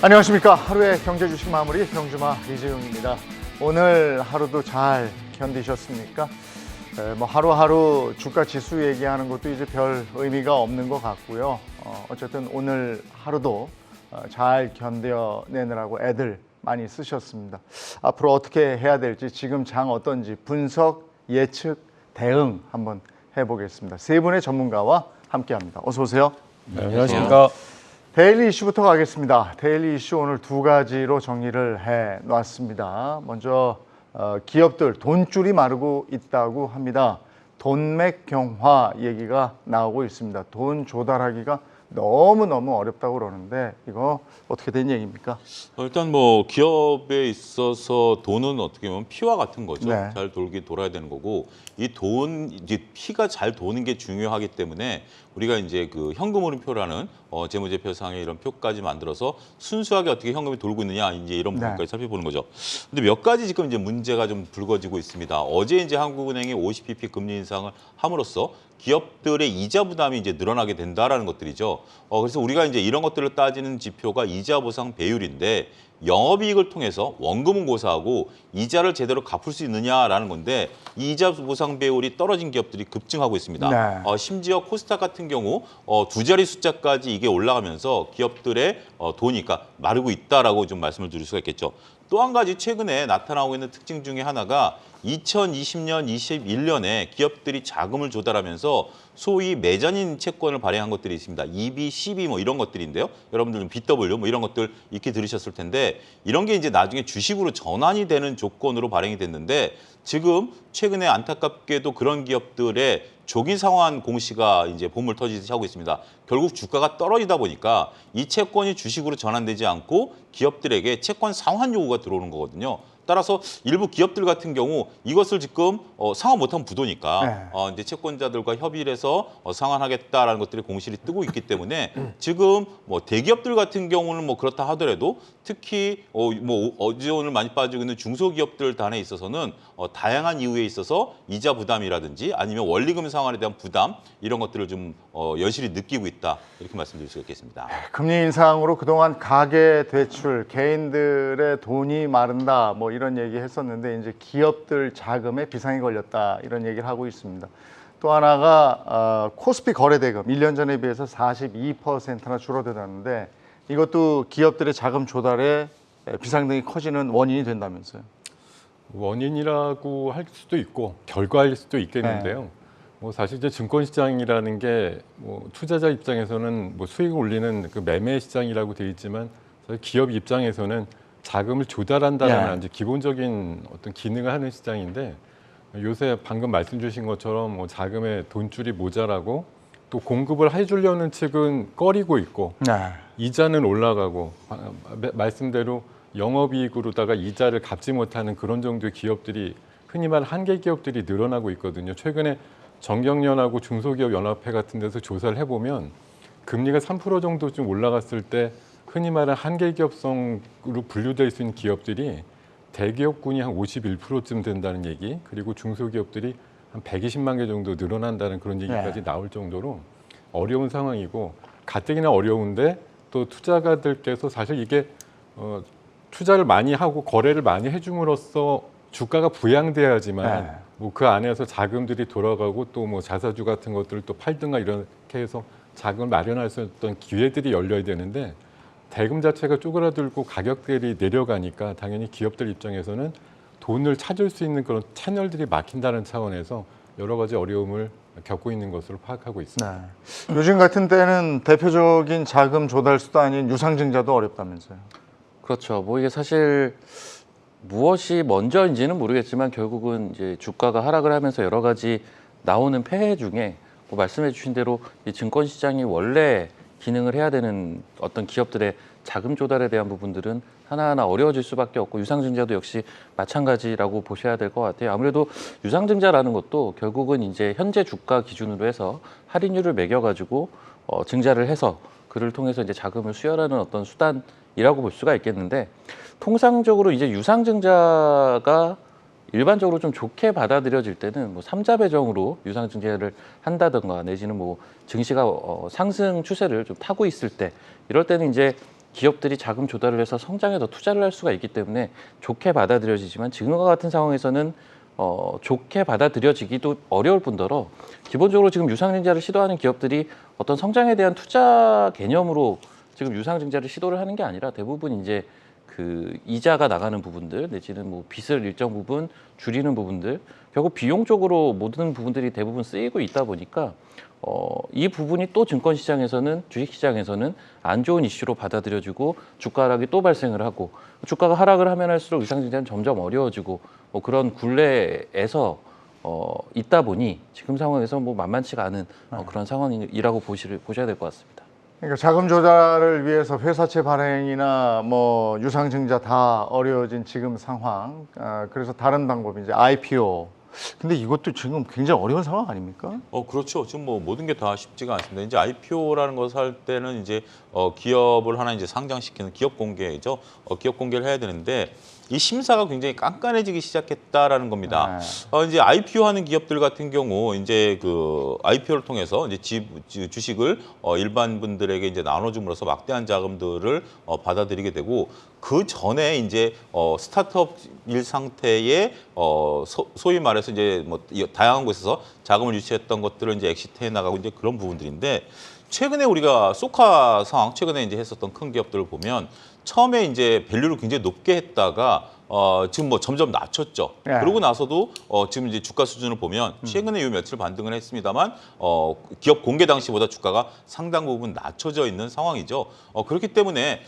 안녕하십니까. 하루의 경제 주식 마무리 경주마 이재용입니다. 오늘 하루도 잘 견디셨습니까? 뭐 하루하루 주가 지수 얘기하는 것도 이제 별 의미가 없는 것 같고요. 어쨌든 오늘 하루도 잘 견뎌내느라고 애들 많이 쓰셨습니다. 앞으로 어떻게 해야 될지, 지금 장 어떤지 분석, 예측, 대응 한번 해보겠습니다. 세 분의 전문가와 함께합니다. 어서 오세요. 네, 안녕하십니까. 데일리 이슈부터 가겠습니다. 데일리 이슈 오늘 두 가지로 정리를 해놨습니다. 먼저 기업들 돈줄이 마르고 있다고 합니다. 돈맥 경화 얘기가 나오고 있습니다. 돈 조달하기가 너무너무 어렵다고 그러는데 이거 어떻게 된 얘기입니까? 일단 뭐 기업에 있어서 돈은 어떻게 보면 피와 같은 거죠. 네. 잘 돌아야 되는 거고, 이 돈, 이제 피가 잘 도는 게 중요하기 때문에 우리가 이제 그 현금흐름표라는 재무제표상의 이런 표까지 만들어서 순수하게 어떻게 현금이 돌고 있느냐, 이제 이런 부분까지 살펴보는 거죠. 근데 몇 가지 지금 이제 문제가 좀 불거지고 있습니다. 어제 이제 한국은행이 50bp 금리 인상을 함으로써 기업들의 이자 부담이 이제 늘어나게 된다라는 것들이죠. 그래서 우리가 이제 이런 것들을 따지는 지표가 이자 보상 배율인데, 영업이익을 통해서 원금은 고사하고 이자를 제대로 갚을 수 있느냐라는 건데, 이 이자 보상 배율이 떨어진 기업들이 급증하고 있습니다. 네. 심지어 코스닥 같은 경우 두 자리 숫자까지 이게 올라가면서 기업들의 돈이 그러니까 마르고 있다라고 좀 말씀을 드릴 수가 있겠죠. 또 한 가지 최근에 나타나고 있는 특징 중에 하나가 2020년, 21년에 기업들이 자금을 조달하면서 소위 메자닌 채권을 발행한 것들이 있습니다. EB, CB 뭐 이런 것들인데요. 여러분들은 BW 뭐 이런 것들 익히 들으셨을 텐데, 이런 게 이제 나중에 주식으로 전환이 되는 조건으로 발행이 됐는데, 지금 최근에 안타깝게도 그런 기업들의 조기 상환 공시가 이제 봄을 터지듯이 하고 있습니다. 결국 주가가 떨어지다 보니까 이 채권이 주식으로 전환되지 않고 기업들에게 채권 상환 요구가 들어오는 거거든요. 따라서 일부 기업들 같은 경우 이것을 지금 상환 못하면 부도니까 이제 채권자들과 협의를 해서 상환하겠다라는 것들이 공실이 뜨고 있기 때문에 지금 뭐 대기업들 같은 경우는 뭐 그렇다 하더라도 특히 뭐 어제 오늘 많이 빠지고 있는 중소기업들 단에 있어서는 다양한 이유에 있어서 이자 부담이라든지 아니면 원리금 상환에 대한 부담, 이런 것들을 좀 여실히 느끼고 있다, 이렇게 말씀드릴 수가 있겠습니다. 금리 인상으로 그동안 가계 대출, 개인들의 돈이 마른다 뭐 이런 얘기 했었는데, 이제 기업들 자금에 비상이 걸렸다 이런 얘기를 하고 있습니다. 또 하나가 코스피 거래대금 1년 전에 비해서 42%나 줄어들었는데, 이것도 기업들의 자금 조달에 비상등이 커지는 원인이 된다면서요. 원인이라고 할 수도 있고 결과일 수도 있겠는데요. 뭐 사실 이제 증권시장이라는 게 뭐 투자자 입장에서는 뭐 수익을 올리는 그 매매 시장이라고 되어 있지만, 기업 입장에서는 자금을 조달한다는 이제 기본적인 어떤 기능을 하는 시장인데, 요새 방금 말씀 주신 것처럼 뭐 자금의 돈줄이 모자라고 또 공급을 해주려는 측은 꺼리고 있고, 이자는 올라가고, 말씀대로 영업이익으로다가 이자를 갚지 못하는 그런 정도의 기업들이, 흔히 말 한계 기업들이 늘어나고 있거든요. 최근에 정경련하고 중소기업연합회 같은 데서 조사를 해보면 금리가 3% 정도 좀 올라갔을 때 흔히 말하는 한계 기업성으로 분류될 수 있는 기업들이 대기업군이 한 51%쯤 된다는 얘기, 그리고 중소기업들이 한 120만 개 정도 늘어난다는 그런 얘기까지 나올 정도로 어려운 상황이고, 가뜩이나 어려운데 또 투자가들께서 사실 이게 투자를 많이 하고 거래를 많이 해줌으로써 주가가 부양돼야지만 뭐 그 안에서 자금들이 돌아가고 또 뭐 자사주 같은 것들을 또 팔든가 이렇게 해서 자금을 마련할 수 있던 기회들이 열려야 되는데, 대금 자체가 쪼그라들고 가격들이 내려가니까 당연히 기업들 입장에서는 돈을 찾을 수 있는 그런 채널들이 막힌다는 차원에서 여러 가지 어려움을 겪고 있는 것으로 파악하고 있습니다. 요즘 같은 때는 대표적인 자금 조달 수단인 유상증자도 어렵다면서요. 그렇죠. 뭐 이게 사실 무엇이 먼저인지는 모르겠지만 결국은 이제 주가가 하락을 하면서 여러 가지 나오는 폐해 중에 뭐 말씀해 주신 대로 이 증권 시장이 원래 기능을 해야 되는 어떤 기업들의 자금 조달에 대한 부분들은 하나하나 어려워질 수밖에 없고, 유상증자도 역시 마찬가지라고 보셔야 될 것 같아요. 아무래도 유상증자라는 것도 결국은 이제 현재 주가 기준으로 해서 할인율을 매겨가지고 증자를 해서 그를 통해서 이제 자금을 수혈하는 어떤 수단이라고 볼 수가 있겠는데, 통상적으로 이제 유상증자가 일반적으로 좀 좋게 받아들여질 때는 뭐 삼자 배정으로 유상증자를 한다든가, 내지는 뭐 증시가 상승 추세를 좀 타고 있을 때, 이럴 때는 이제 기업들이 자금 조달을 해서 성장에 더 투자를 할 수가 있기 때문에 좋게 받아들여지지만 지금과 같은 상황에서는 좋게 받아들여지기도 어려울 뿐더러 기본적으로 지금 유상증자를 시도하는 기업들이 어떤 성장에 대한 투자 개념으로 지금 유상증자를 시도를 하는 게 아니라 대부분 이제 그 이자가 나가는 부분들 내지는 뭐 빚을 일정 부분 줄이는 부분들 결국 비용적으로 모든 부분들이 대부분 쓰이고 있다 보니까 이 부분이 또 증권시장에서는 주식시장에서는 안 좋은 이슈로 받아들여지고 주가 하락이 또 발생을 하고 주가가 하락을 하면 할수록 유상증자는 점점 어려워지고 뭐 그런 굴레에서 있다 보니 지금 상황에서 뭐 만만치가 않은 그런 상황이라고 보셔야 될 것 같습니다. 그러니까 자금 조달을 위해서 회사채 발행이나 뭐 유상증자 다 어려워진 지금 상황. 그래서 다른 방법이 이제 IPO. 근데 이것도 지금 굉장히 어려운 상황 아닙니까? 그렇죠. 지금 뭐 모든 게 다 쉽지가 않습니다. 이제 IPO라는 것을 할 때는 이제 기업을 하나 이제 상장시키는 기업 공개죠. 기업 공개를 해야 되는데 이 심사가 굉장히 깐깐해지기 시작했다라는 겁니다. 이제 IPO 하는 기업들 같은 경우 이제 그 IPO를 통해서 이제 주식을 일반 분들에게 이제 나눠줌으로써 막대한 자금들을 받아들이게 되고 그 전에 이제 스타트업일 상태의 소위 말해서 이제 뭐 다양한 곳에서 자금을 유치했던 것들을 이제 엑시트해 나가고 이제 그런 부분들인데 최근에 우리가 소카 상황 최근에 이제 했었던 큰 기업들을 보면 처음에 이제 밸류를 굉장히 높게 했다가 지금 뭐 점점 낮췄죠. 네. 그러고 나서도 지금 이제 주가 수준을 보면 최근에 요 며칠 반등을 했습니다만 기업 공개 당시보다 주가가 상당 부분 낮춰져 있는 상황이죠. 그렇기 때문에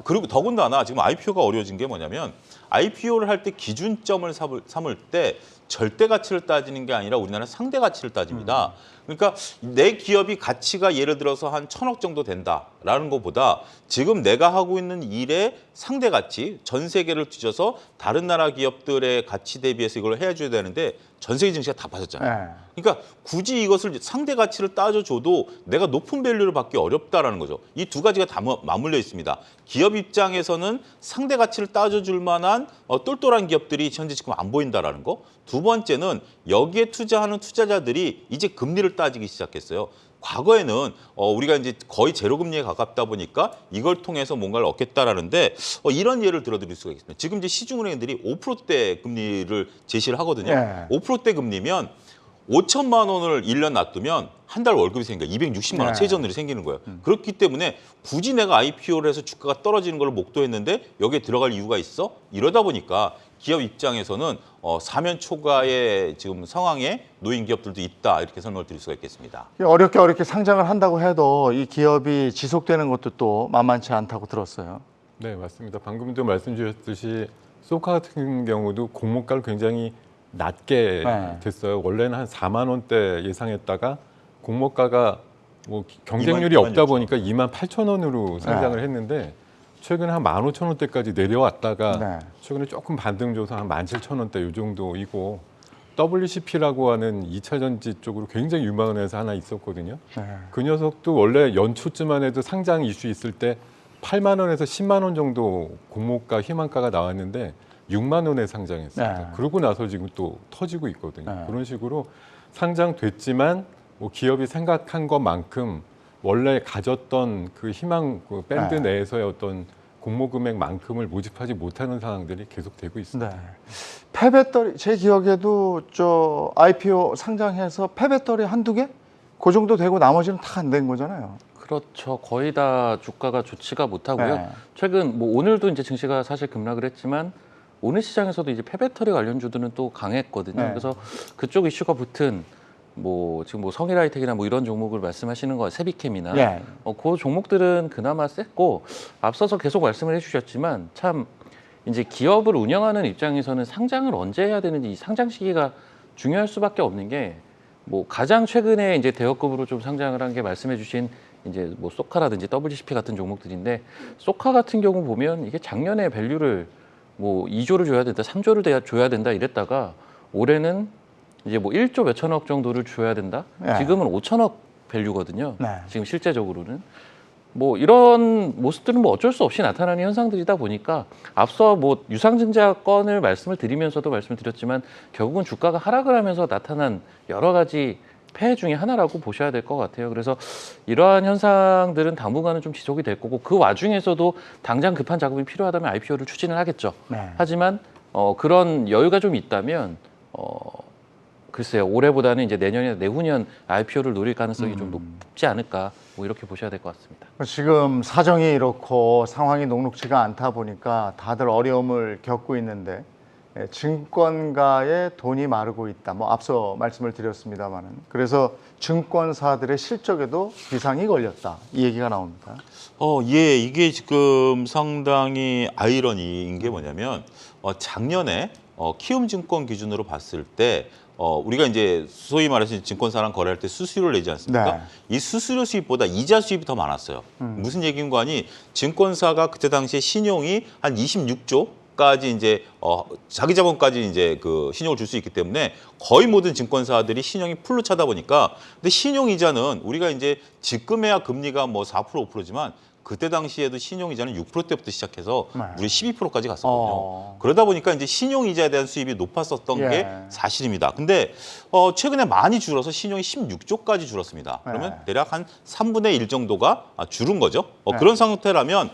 그리고 더군다나 지금 IPO가 어려워진 게 뭐냐면 IPO를 할 때 기준점을 삼을 때 절대 가치를 따지는 게 아니라 우리나라는 상대 가치를 따집니다. 그러니까 내 기업이 가치가 예를 들어서 한 1,000억 정도 된다라는 것보다 지금 내가 하고 있는 일의 상대 가치, 전 세계를 뒤져서 다른 나라 기업들의 가치 대비해서 이걸 해줘야 되는데 전 세계 증시가 다 빠졌잖아요. 그러니까 굳이 이것을 상대 가치를 따져줘도 내가 높은 밸류를 받기 어렵다라는 거죠. 이 두 가지가 다 맞물려 있습니다. 기업 입장에서는 상대 가치를 따져줄 만한 똘똘한 기업들이 현재 지금 안 보인다라는 거. 두 번째는 여기에 투자하는 투자자들이 이제 금리를 따지기 시작했어요. 과거에는 우리가 이제 거의 제로 금리에 가깝다 보니까 이걸 통해서 뭔가를 얻겠다라는데 이런 예를 들어드릴 수가 있습니다. 지금 이제 시중은행들이 5%대 금리를 제시를 하거든요. 5%대 금리면 5천만 원을 1년 놔두면 한 달 월급이 생겨요. 260만 원 세전들이 생기는 거예요. 그렇기 때문에 굳이 내가 IPO를 해서 주가가 떨어지는 걸 목도했는데 여기에 들어갈 이유가 있어? 이러다 보니까 기업 입장에서는 사면 초과의 지금 상황에 놓인 기업들도 있다. 이렇게 설명을 드릴 수가 있겠습니다. 어렵게 상장을 한다고 해도 이 기업이 지속되는 것도 또 만만치 않다고 들었어요. 네, 맞습니다. 방금도 말씀 주셨듯이 소카 같은 경우도 공모가를 굉장히 낮게 됐어요. 원래는 한 4만 원대 예상했다가 공모가가 뭐 경쟁률이 2만 없다 보니까 2만 8천 원으로 상장을 했는데 최근에 한 15,000원대까지 내려왔다가 최근에 조금 반등 줘서 한 17,000원대 이 정도이고 WCP라고 하는 2차 전지 쪽으로 굉장히 유망한 회사 하나 있었거든요. 그 녀석도 원래 연초쯤만 해도 상장 이슈 있을 때 8만 원에서 10만 원 정도 공모가 희망가가 나왔는데 6만 원에 상장했습니다. 그러고 나서 지금 또 터지고 있거든요. 그런 식으로 상장됐지만 뭐 기업이 생각한 것만큼 원래 가졌던 그 희망 그 밴드 내에서의 어떤 공모 금액만큼을 모집하지 못하는 상황들이 계속되고 있습니다. 폐배터리 제 기억에도 저 IPO 상장해서 폐배터리 한두 개? 그 정도 되고 나머지는 다 안 된 거잖아요. 그렇죠. 거의 다 주가가 좋지가 못하고요. 최근 뭐 오늘도 이제 증시가 사실 급락을 했지만 오늘 시장에서도 이제 폐배터리 관련주들은 또 강했거든요. 그래서 그쪽 이슈가 붙은 뭐 지금 뭐 성일하이텍이나 뭐 이런 종목을 말씀하시는 거 세비캠이나 그 종목들은 그나마 셌고 앞서서 계속 말씀을 해주셨지만 참 이제 기업을 운영하는 입장에서는 상장을 언제 해야 되는지 이 상장 시기가 중요할 수밖에 없는 게 뭐 가장 최근에 이제 대여급으로 좀 상장을 한 게 말씀해주신 이제 뭐 소카라든지 WCP 같은 종목들인데 소카 같은 경우 보면 이게 작년에 밸류를 뭐 2조를 줘야 된다, 3조를 줘야 된다 이랬다가 올해는 이제 뭐 1조 몇천억 정도를 줘야 된다. 지금은 5천억 밸류거든요. 지금 실제적으로는 뭐 이런 모습들은 뭐 어쩔 수 없이 나타나는 현상들이다 보니까 앞서 뭐 유상증자 건을 말씀을 드리면서도 말씀을 드렸지만 결국은 주가가 하락을 하면서 나타난 여러 가지 폐해 중에 하나라고 보셔야 될 것 같아요. 그래서 이러한 현상들은 당분간은 좀 지속이 될 거고 그 와중에서도 당장 급한 작업이 필요하다면 IPO를 추진을 하겠죠. 네. 하지만 그런 여유가 좀 있다면 글쎄요 올해보다는 이제 내년이나 내후년 IPO를 노릴 가능성이 좀 높지 않을까 뭐 이렇게 보셔야 될 것 같습니다. 지금 사정이 이렇고 상황이 녹록지가 않다 보니까 다들 어려움을 겪고 있는데 증권가의 돈이 마르고 있다. 뭐 앞서 말씀을 드렸습니다만은 그래서 증권사들의 실적에도 비상이 걸렸다. 이 얘기가 나옵니다. 예, 이게 지금 상당히 아이러니인 게 뭐냐면 작년에 키움증권 기준으로 봤을 때 우리가 이제 소위 말해서 증권사랑 거래할 때 수수료를 내지 않습니까? 네. 이 수수료 수입보다 이자 수입이 더 많았어요. 무슨 얘기인가 하니 증권사가 그때 당시에 신용이 한 26조 까지 이제 자기 자본까지 이제 그 신용을 줄 수 있기 때문에 거의 모든 증권사들이 신용이 풀로 차다 보니까 근데 신용 이자는 우리가 이제 지금에야 금리가 뭐 4% 5%지만 그때 당시에도 신용 이자는 6%대부터 시작해서 네. 무려 12%까지 갔었거든요. 그러다 보니까 이제 신용 이자에 대한 수입이 높았었던 예. 게 사실입니다. 근데 최근에 많이 줄어서 신용이 16조까지 줄었습니다. 그러면 네. 대략 한 3분의 1 정도가 줄은 거죠. 네. 그런 상태라면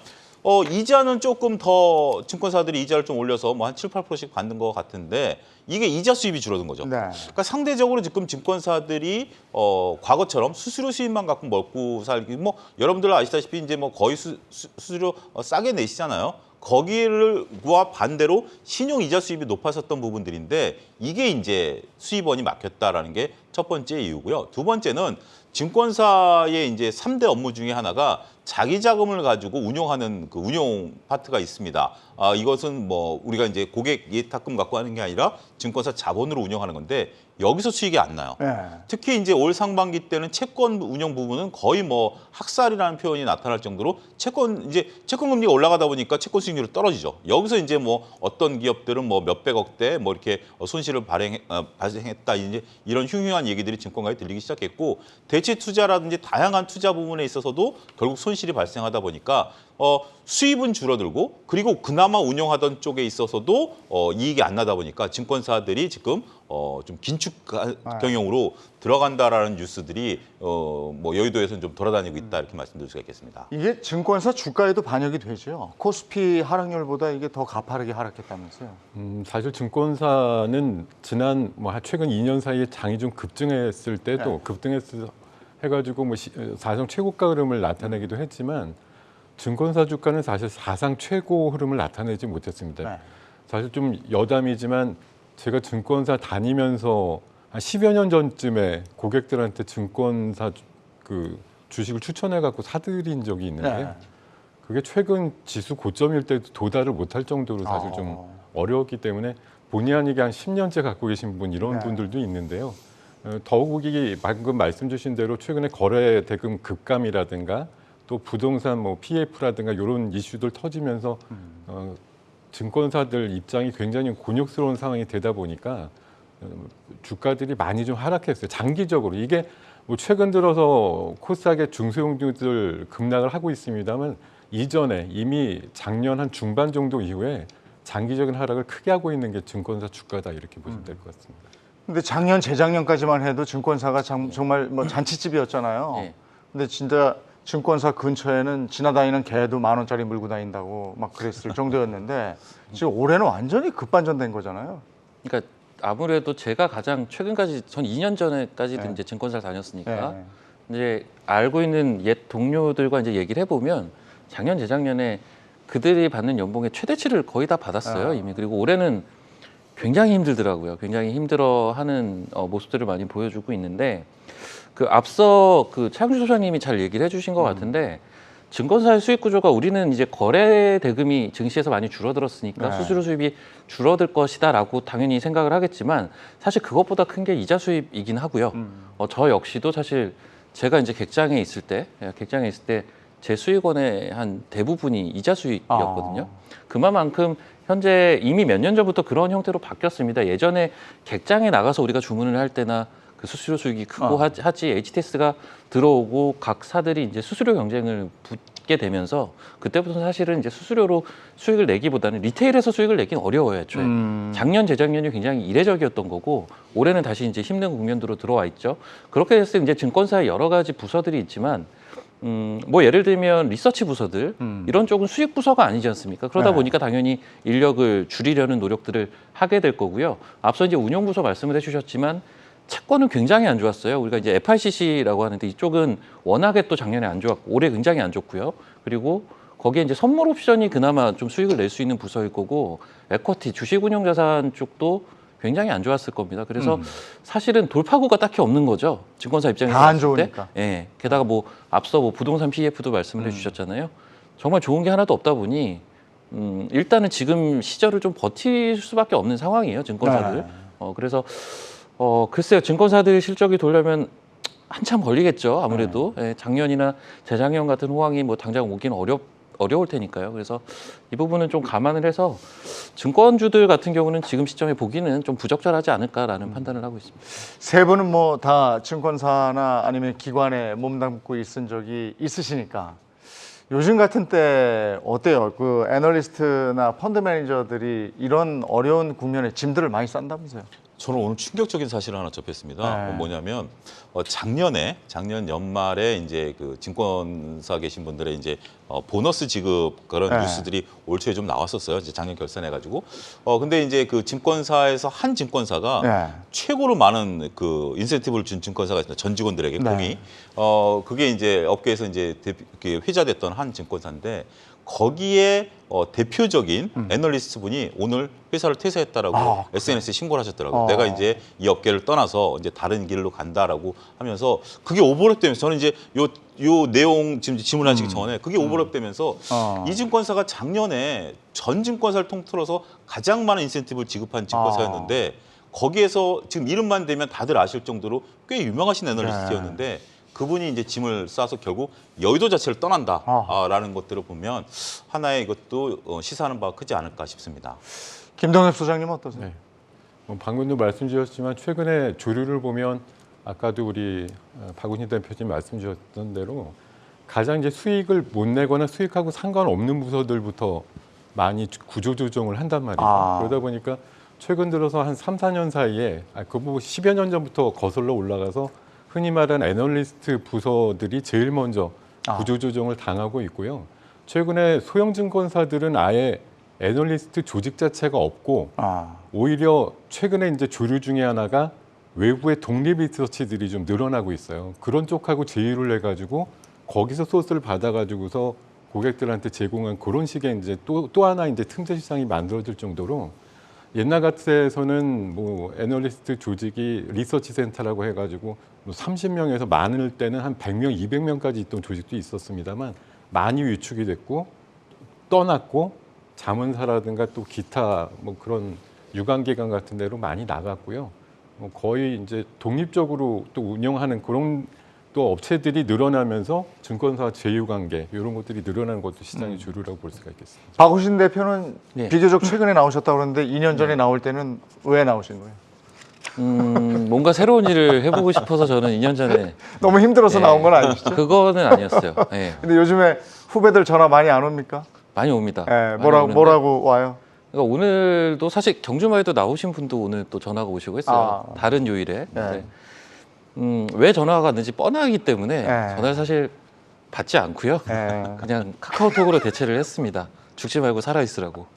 이자는 조금 더 증권사들이 이자를 좀 올려서 뭐 한 7, 8%씩 받는 것 같은데 이게 이자 수입이 줄어든 거죠. 네. 그러니까 상대적으로 지금 증권사들이 과거처럼 수수료 수입만 갖고 먹고 살기 뭐 여러분들 아시다시피 이제 뭐 거의 수수료 싸게 내시잖아요. 거기를과 반대로 신용 이자 수입이 높았었던 부분들인데 이게 이제 수입원이 막혔다라는 게 첫 번째 이유고요. 두 번째는 증권사의 이제 3대 업무 중에 하나가 자기 자금을 가지고 운용하는 그 운용 파트가 있습니다. 이것은 뭐 우리가 이제 고객 예탁금 갖고 하는 게 아니라 증권사 자본으로 운영하는 건데 여기서 수익이 안 나요. 네. 특히 이제 올 상반기 때는 채권 운용 부분은 거의 뭐 학살이라는 표현이 나타날 정도로 채권 금리가 올라가다 보니까 채권 수익률이 떨어지죠. 여기서 이제 뭐 어떤 기업들은 뭐 몇백억대 뭐 이렇게 손실을 발생했다 이제 이런 흉흉한 얘기들이 증권가에 들리기 시작했고 대체 투자라든지 다양한 투자 부분에 있어서도 결국 손실이 발생하다 보니까 수입은 줄어들고 그리고 그나마 운용하던 쪽에 있어서도 이익이 안 나다 보니까 증권사들이 지금 좀 긴축 경영으로 들어간다라는 뉴스들이 뭐 여의도에서는 좀 돌아다니고 있다 이렇게 말씀드릴 수가 있겠습니다. 이게 증권사 주가에도 반영이 되죠. 코스피 하락률보다 이게 더 가파르게 하락했다면서요. 사실 증권사는 지난 뭐 최근 2년 사이에 장이 좀 급증했을 때도 네. 급등했어 해가지고 뭐 사상 최고가 흐름을 나타내기도 했지만 증권사 주가는 사실 사상 최고 흐름을 나타내지 못했습니다. 네. 사실 좀 여담이지만 제가 증권사 다니면서 한 10여 년 전쯤에 고객들한테 증권사 그 주식을 추천해 갖고 사들인 적이 있는데 네. 그게 최근 지수 고점일 때도 도달을 못할 정도로 사실 좀 어려웠기 때문에 본의 아니게 한 10년째 갖고 계신 분 이런 네. 분들도 있는데요. 더욱이 방금 말씀 주신 대로 최근에 거래 대금 급감이라든가 또 부동산 뭐 PF라든가 이런 이슈들 터지면서 증권사들 입장이 굉장히 곤욕스러운 상황이 되다 보니까 주가들이 많이 좀 하락했어요. 장기적으로 이게 뭐 최근 들어서 코스닥의 중소형주들 급락을 하고 있습니다만 이전에 이미 작년 한 중반 정도 이후에 장기적인 하락을 크게 하고 있는 게 증권사 주가다 이렇게 보시면 될 것 같습니다. 근데 작년 재작년까지만 해도 증권사가 정말 뭐 잔치집이었잖아요. 네. 근데 진짜 증권사 근처에는 지나다니는 개도 10,000원짜리 물고 다닌다고 막 그랬을 정도였는데 지금 올해는 완전히 급반전된 거잖아요. 그러니까 아무래도 제가 가장 최근까지 전 2년 전에까지도 네. 이제 증권사를 다녔으니까 네. 이제 알고 있는 옛 동료들과 이제 얘기를 해보면 작년 재작년에 그들이 받는 연봉의 최대치를 거의 다 받았어요 이미. 그리고 올해는 굉장히 힘들더라고요. 굉장히 힘들어하는 모습들을 많이 보여주고 있는데 그 앞서 그 차영주 소장님이 잘 얘기를 해주신 것 같은데 증권사의 수익 구조가 우리는 이제 거래 대금이 증시에서 많이 줄어들었으니까 네. 수수료 수입이 줄어들 것이다라고 당연히 생각을 하겠지만 사실 그것보다 큰 게 이자 수입이긴 하고요. 저 역시도 사실 제가 이제 객장에 있을 때 제 수익원의 한 대부분이 이자 수익이었거든요. 그만큼 현재 이미 몇 년 전부터 그런 형태로 바뀌었습니다. 예전에 객장에 나가서 우리가 주문을 할 때나 그 수수료 수익이 크고 하지 HTS가 들어오고 각 사들이 이제 수수료 경쟁을 붙게 되면서 그때부터 사실은 이제 수수료로 수익을 내기보다는 리테일에서 수익을 내긴 어려워요, 애초에. 작년, 재작년이 굉장히 이례적이었던 거고 올해는 다시 이제 힘든 국면으로 들어와 있죠. 그렇게 됐을 때 이제 증권사에 여러 가지 부서들이 있지만 뭐 예를 들면 리서치 부서들 이런 쪽은 수익 부서가 아니지 않습니까? 그러다 네. 보니까 당연히 인력을 줄이려는 노력들을 하게 될 거고요. 앞서 이제 운영 부서 말씀을 해주셨지만 채권은 굉장히 안 좋았어요. 우리가 이제 FICC라고 하는데 이쪽은 워낙에 또 작년에 안 좋았고 올해 굉장히 안 좋고요. 그리고 거기에 이제 선물 옵션이 그나마 좀 수익을 낼 수 있는 부서일 거고 에쿼티 주식운용자산 쪽도 굉장히 안 좋았을 겁니다. 그래서 사실은 돌파구가 딱히 없는 거죠. 증권사 입장에서 다 안 봤을 때. 좋으니까. 예. 게다가 뭐 앞서 뭐 부동산 PF도 말씀을 해주셨잖아요. 정말 좋은 게 하나도 없다 보니 일단은 지금 시절을 좀 버틸 수밖에 없는 상황이에요. 증권사들. 네. 그래서 글쎄요. 증권사들 실적이 돌려면 한참 걸리겠죠. 아무래도 예, 작년이나 재작년 같은 호황이 뭐 당장 오기는 어려울 테니까요. 그래서 이 부분은 좀 감안을 해서 증권주들 같은 경우는 지금 시점에 보기는 좀 부적절하지 않을까라는 판단을 하고 있습니다. 세 분은 뭐 다 증권사나 아니면 기관에 몸담고 있은 적이 있으시니까 요즘 같은 때 어때요? 그 애널리스트나 펀드 매니저들이 이런 어려운 국면에 짐들을 많이 싼다면서요? 저는 오늘 충격적인 사실을 하나 접했습니다. 네. 뭐냐면 작년 연말에 이제 그 증권사 계신 분들의 이제 보너스 지급 그런 네. 뉴스들이 올 초에 좀 나왔었어요. 이제 작년 결산해가지고. 근데 이제 그 증권사에서 한 증권사가 네. 최고로 많은 그 인센티브를 준 증권사가 있습니다. 전 직원들에게 네. 공이. 그게 이제 업계에서 이제 회자됐던 한 증권사인데 거기에 대표적인 애널리스트 분이 오늘 회사를 퇴사했다라고 SNS에 신고를 하셨더라고요. 내가 이제 이 업계를 떠나서 이제 다른 길로 간다라고 하면서 그게 오버랩되면서 저는 이제 요 내용 지금 질문하시기 전에 그게 오버랩되면서 이 증권사가 작년에 전 증권사를 통틀어서 가장 많은 인센티브를 지급한 증권사였는데 거기에서 지금 이름만 대면 다들 아실 정도로 꽤 유명하신 애널리스트였는데 그분이 이제 짐을 싸서 결국 여의도 자체를 떠난다라는 것들을 보면 하나의 이것도 시사하는 바가 크지 않을까 싶습니다. 김동엽 소장님은 어떠세요? 네. 방금도 말씀 주셨지만 최근에 조류를 보면 아까도 우리 박운희 대표님 말씀 주셨던 대로 가장 이제 수익을 못 내거나 수익하고 상관없는 부서들부터 많이 구조조정을 한단 말이에요. 그러다 보니까 최근 들어서 한 3, 4년 사이에 그뭐 10여 년 전부터 거슬러 올라가서 흔히 말하는 애널리스트 부서들이 제일 먼저 구조조정을 당하고 있고요. 최근에 소형증권사들은 아예 애널리스트 조직 자체가 없고 오히려 최근에 이제 조류 중에 하나가 외부의 독립 리서치들이 좀 늘어나고 있어요. 그런 쪽하고 제휴를 해가지고 거기서 소스를 받아가지고서 고객들한테 제공한 그런 식의 이제 또 하나 이제 틈새 시장이 만들어질 정도로 옛날 같아서는 뭐 애널리스트 조직이 리서치 센터라고 해가지고 뭐 30명에서 많을 때는 한 100명, 200명까지 있던 조직도 있었습니다만 많이 위축이 됐고 떠났고 자문사라든가 또 기타 뭐 그런 유관기관 같은 데로 많이 나갔고요. 거의 이제 독립적으로 또 운영하는 그런 또 업체들이 늘어나면서 증권사 제휴관계 이런 것들이 늘어나는 것도 시장의 주류라고 볼 수가 있겠습니다. 박우신 대표는 네. 비교적 최근에 나오셨다고 그러는데 2년 전에 나올 때는 왜 나오신 거예요? 뭔가 새로운 일을 해보고 싶어서 저는 2년 전에 너무 힘들어서 나온 건 아니시죠? 그거는 아니었어요. 예. 근데 요즘에 후배들 전화 많이 안 옵니까? 많이 옵니다. 예, 많이 오는데 뭐라고 와요? 그러니까 오늘도 사실 경주마에도 나오신 분도 오늘 또 전화가 오시고 했어요. 다른 요일에. 네. 왜 전화가 왔는지 뻔하기 때문에 네. 전화를 사실 받지 않고요. 예. 그냥 카카오톡으로 대체를 했습니다. 죽지 말고 살아있으라고.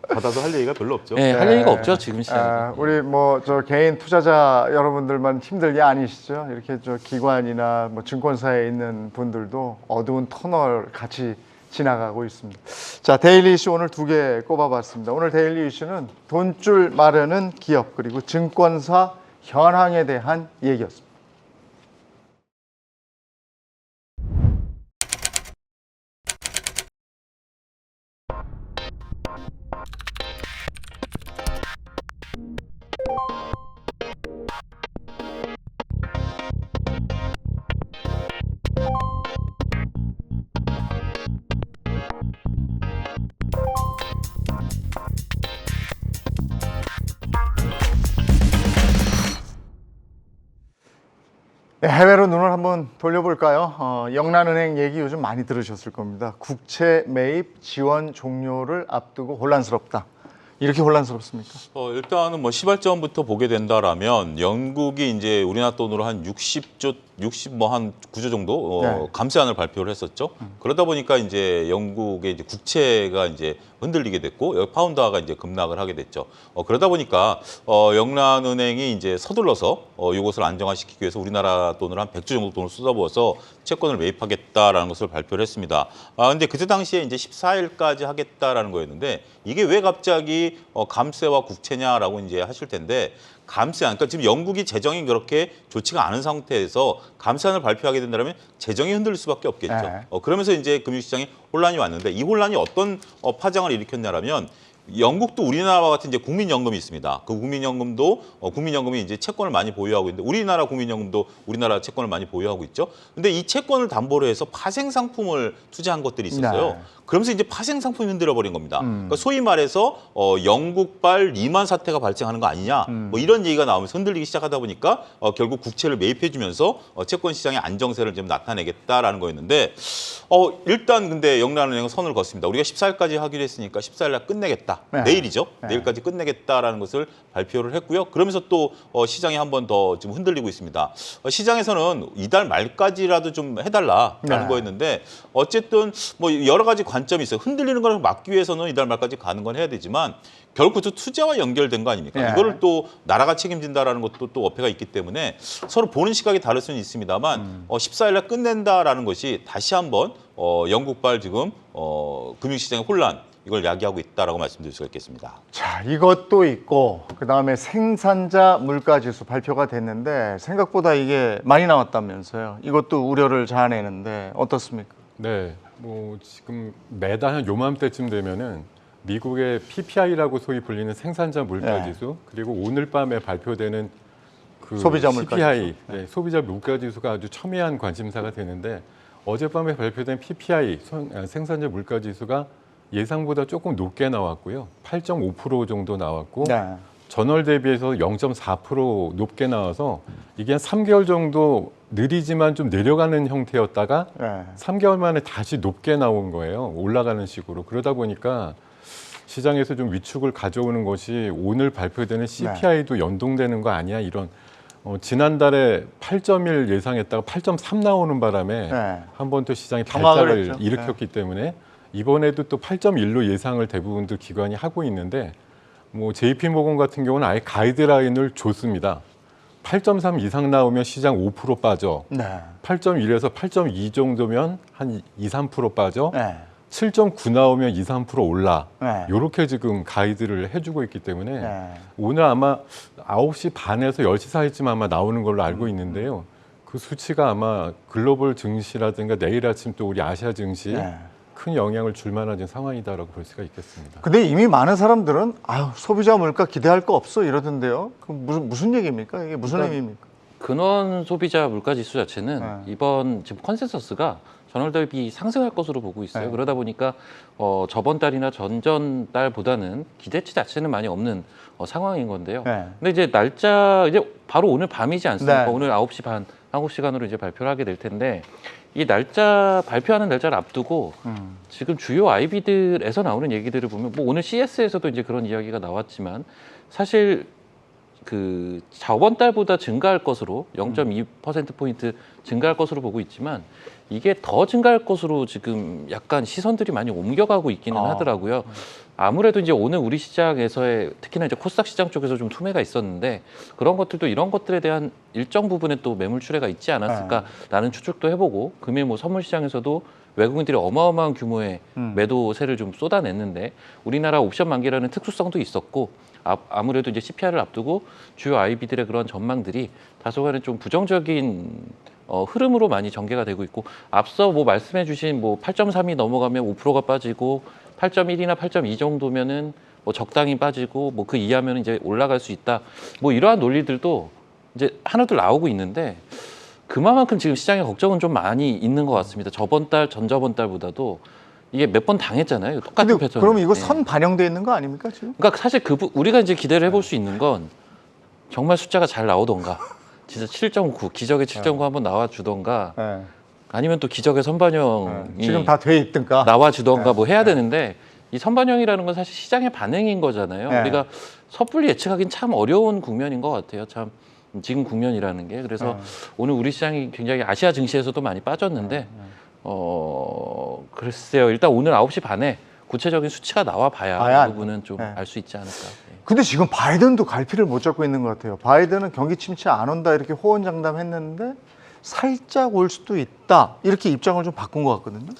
받아도 할 얘기가 별로 없죠. 네, 할 얘기가 없죠 지금 시장에. 우리 뭐 저 개인 투자자 여러분들만 힘들 게 아니시죠? 이렇게 저 기관이나 뭐 증권사에 있는 분들도 어두운 터널 같이 지나가고 있습니다. 자, 데일리 이슈 오늘 2개 꼽아봤습니다. 오늘 데일리 이슈는 돈줄 마르는 기업 그리고 증권사 현황에 대한 얘기였습니다. 네, 해외로 눈을 한번 돌려볼까요? 영란은행 얘기 요즘 많이 들으셨을 겁니다. 국채 매입 지원 종료를 앞두고 혼란스럽다. 이렇게 혼란스럽습니까? 일단은 뭐 시발점부터 보게 된다라면 영국이 이제 우리나라 돈으로 한 60한 9조 정도 네. 감세안을 발표를 했었죠. 그러다 보니까 이제 영국의 이제 국채가 이제 흔들리게 됐고 여기 파운드화가 이제 급락을 하게 됐죠. 그러다 보니까 영란은행이 이제 서둘러서 이것을 안정화시키기 위해서 우리나라 돈으로 한 100조 정도 돈을 쏟아부어서 채권을 매입하겠다라는 것을 발표를 했습니다. 근데 그때 당시에 이제 14일까지 하겠다라는 거였는데 이게 왜 갑자기 감세와 국채냐라고 이제 하실 텐데 감세안, 그러니까 지금 영국이 재정이 그렇게 좋지가 않은 상태에서 감세안을 발표하게 된다면 재정이 흔들릴 수밖에 없겠죠. 네. 그러면서 이제 금융시장에 혼란이 왔는데 이 혼란이 어떤 파장을 일으켰냐라면 영국도 우리나라와 같은 이제 국민연금이 있습니다. 그 국민연금도 국민연금이 이제 채권을 많이 보유하고 있는데 우리나라 국민연금도 우리나라 채권을 많이 보유하고 있죠. 근데 이 채권을 담보로 해서 파생 상품을 투자한 것들이 있었어요. 네. 그러면서 이제 파생 상품이 흔들어 버린 겁니다. 그러니까 소위 말해서 영국발 리만 사태가 발생하는 거 아니냐, 뭐 이런 얘기가 나오면서 흔들리기 시작하다 보니까 결국 국채를 매입해주면서 채권 시장의 안정세를 좀 나타내겠다라는 거였는데 일단 근데 영란은행은 선을 걷습니다. 우리가 14일까지 하기로 했으니까 14일 날 끝내겠다. 네. 내일이죠. 네. 내일까지 끝내겠다라는 것을 발표를 했고요. 그러면서 또 시장이 한 번 더 지금 흔들리고 있습니다. 시장에서는 이달 말까지라도 좀 해달라라는 네. 거였는데 어쨌든 뭐 여러 가지 관점이 있어요. 흔들리는 걸 막기 위해서는 이달 말까지 가는 건 해야 되지만 결국 또 투자와 연결된 거 아닙니까? 네. 이거를 또 나라가 책임진다라는 것도 또 어폐가 있기 때문에 서로 보는 시각이 다를 수는 있습니다만 14일 날 끝낸다라는 것이 다시 한번 영국발 지금 금융시장의 혼란 이걸 야기하고 있다라고 말씀드릴 수가 있겠습니다. 자, 이것도 있고 그다음에 생산자 물가지수 발표가 됐는데 생각보다 이게 많이 나왔다면서요. 이것도 우려를 자아내는데 어떻습니까? 네, 뭐 지금 매달 한 요맘때쯤 되면은 미국의 PPI라고 소위 불리는 생산자 물가지수 그리고 오늘 밤에 발표되는 그 소비자 CPI, 물가지수. 네, 소비자 물가지수가 아주 첨예한 관심사가 되는데 어젯밤에 발표된 PPI 생산자 물가지수가 예상보다 조금 높게 나왔고요. 8.5% 정도 나왔고 네. 전월 대비해서 0.4% 높게 나와서 이게 한 3개월 정도 느리지만 좀 내려가는 형태였다가 네. 3개월 만에 다시 높게 나온 거예요. 올라가는 식으로. 그러다 보니까 시장에서 좀 위축을 가져오는 것이 오늘 발표되는 CPI도 연동되는 거 아니야? 이런 지난달에 8.1 예상했다가 8.3 나오는 바람에 네. 한 번 더 시장이 경악을 발작을 했죠. 일으켰기 때문에 이번에도 또 8.1로 예상을 대부분들 기관이 하고 있는데 뭐 JP모건 같은 경우는 아예 가이드라인을 줬습니다. 8.3 이상 나오면 시장 5% 빠져. 네. 8.1에서 8.2 정도면 한 2, 3% 빠져. 네. 7.9 나오면 2, 3% 올라. 네. 이렇게 지금 가이드를 해주고 있기 때문에 네. 오늘 아마 9시 반에서 10시 사이쯤 아마 나오는 걸로 알고 있는데요. 그 수치가 아마 글로벌 증시라든가 내일 아침 또 우리 아시아 증시에 네. 큰 영향을 줄 만한 상황이다라고 볼 수가 있겠습니다. 근데 이미 많은 사람들은 소비자 물가 기대할 거 없어 이러던데요. 그 무슨 얘기입니까? 이게 무슨 그러니까 의미입니까? 근원 소비자 물가 지수 자체는 네. 이번 지금 컨센서스가 전월 대비 상승할 것으로 보고 있어요. 네. 그러다 보니까 저번 달이나 전전 달보다는 기대치 자체는 많이 없는 상황인 건데요. 네. 근데 이제 날짜 이제 바로 오늘 밤이지 않습니까? 네. 오늘 9시 반 한국 시간으로 이제 발표를 하게 될 텐데 이 날짜 발표하는 날짜를 앞두고 지금 주요 IB들에서 나오는 얘기들을 보면 뭐 오늘 CS에서도 이제 그런 이야기가 나왔지만 사실 그 저번 달보다 증가할 것으로 0.2%포인트 증가할 것으로 보고 있지만 이게 더 증가할 것으로 지금 약간 시선들이 많이 옮겨가고 있기는 하더라고요. 아무래도 이제 오늘 우리 시장에서의 특히나 이제 코스닥 시장 쪽에서 좀 투매가 있었는데 그런 것들도 이런 것들에 대한 일정 부분에 또 매물 출회가 있지 않았을까라는 추측도 해보고 금일 뭐 선물 시장에서도 외국인들이 어마어마한 규모의 매도세를 좀 쏟아냈는데 우리나라 옵션 만기라는 특수성도 있었고 아무래도 이제 CPI를 앞두고 주요 IB들의 그런 전망들이 다소간에 좀 부정적인 흐름으로 많이 전개가 되고 있고 앞서 뭐 말씀해주신 뭐 8.3이 넘어가면 5%가 빠지고 8.1이나 8.2 정도면은 뭐 적당히 빠지고 뭐 그 이하면 이제 올라갈 수 있다. 뭐 이러한 논리들도 이제 하나둘 나오고 있는데 그만큼 지금 시장에 걱정은 좀 많이 있는 것 같습니다. 저번 달, 전저번 달보다도 이게 몇 번 당했잖아요. 똑같은 근데 패턴. 그럼 이거 선 반영돼 있는 거 아닙니까 지금? 그러니까 사실 우리가 이제 기대를 해볼 수 있는 건 정말 숫자가 잘 나오던가 진짜 7.9 기적의 7.9 한번 나와주던가 네. 아니면 또 기적의 선반영이 지금 다 돼 있든가. 나와주던가 뭐 해야 되는데 이 선반영이라는 건 사실 시장의 반응인 거잖아요. 네. 우리가 섣불리 예측하기는 참 어려운 국면인 것 같아요. 참 지금 국면이라는 게 그래서 오늘 우리 시장이 굉장히 아시아 증시에서도 많이 빠졌는데 글쎄요. 일단 오늘 9시 반에 구체적인 수치가 나와 봐야 이 부분은 좀 알 수 있지 않을까. 근데 지금 바이든도 갈피를 못 잡고 있는 것 같아요. 바이든은 경기 침체 안 온다 이렇게 호언장담했는데 살짝 올 수도 있다 이렇게 입장을 좀 바꾼 것 같거든요.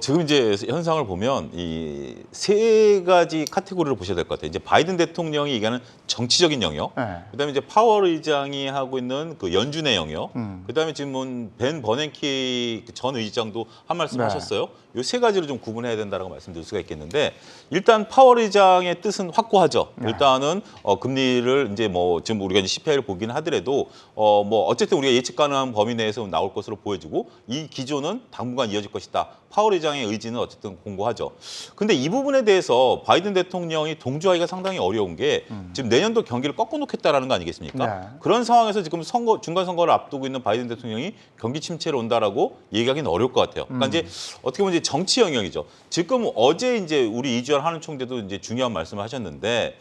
지금 이제 현상을 보면 이 세 가지 카테고리를 보셔야 될 것 같아요. 이제 바이든 대통령이 얘기하는 정치적인 영역, 네. 그다음에 이제 파월 의장이 하고 있는 그 연준의 영역, 그다음에 지금 벤 버냉키 전 의장도 한 말씀 네. 하셨어요. 요 세 가지로 좀 구분해야 된다라고 말씀드릴 수가 있겠는데 일단 파월 의장의 뜻은 확고하죠. 네. 일단은 금리를 이제 뭐 지금 우리가 이제 CPI를 보긴 하더라도 뭐 어쨌든 우리가 예측 가능한 범위 내에서 나올 것으로 보여지고 이 기조는 당분간 이어질 것이다. 파월 의장의 의지는 어쨌든 공고하죠. 근데 이 부분에 대해서 바이든 대통령이 동조하기가 상당히 어려운 게 지금 내년도 경기를 꺾어놓겠다라는 거 아니겠습니까? 네. 그런 상황에서 지금 중간 선거를 앞두고 있는 바이든 대통령이 경기 침체로 온다라고 얘기하기는 어려울 것 같아요. 그러니까 이제 어떻게 보면 이제 정치 영역이죠. 지금 어제 이제 우리 이주열 한은 총재도 이제 중요한 말씀을 하셨는데.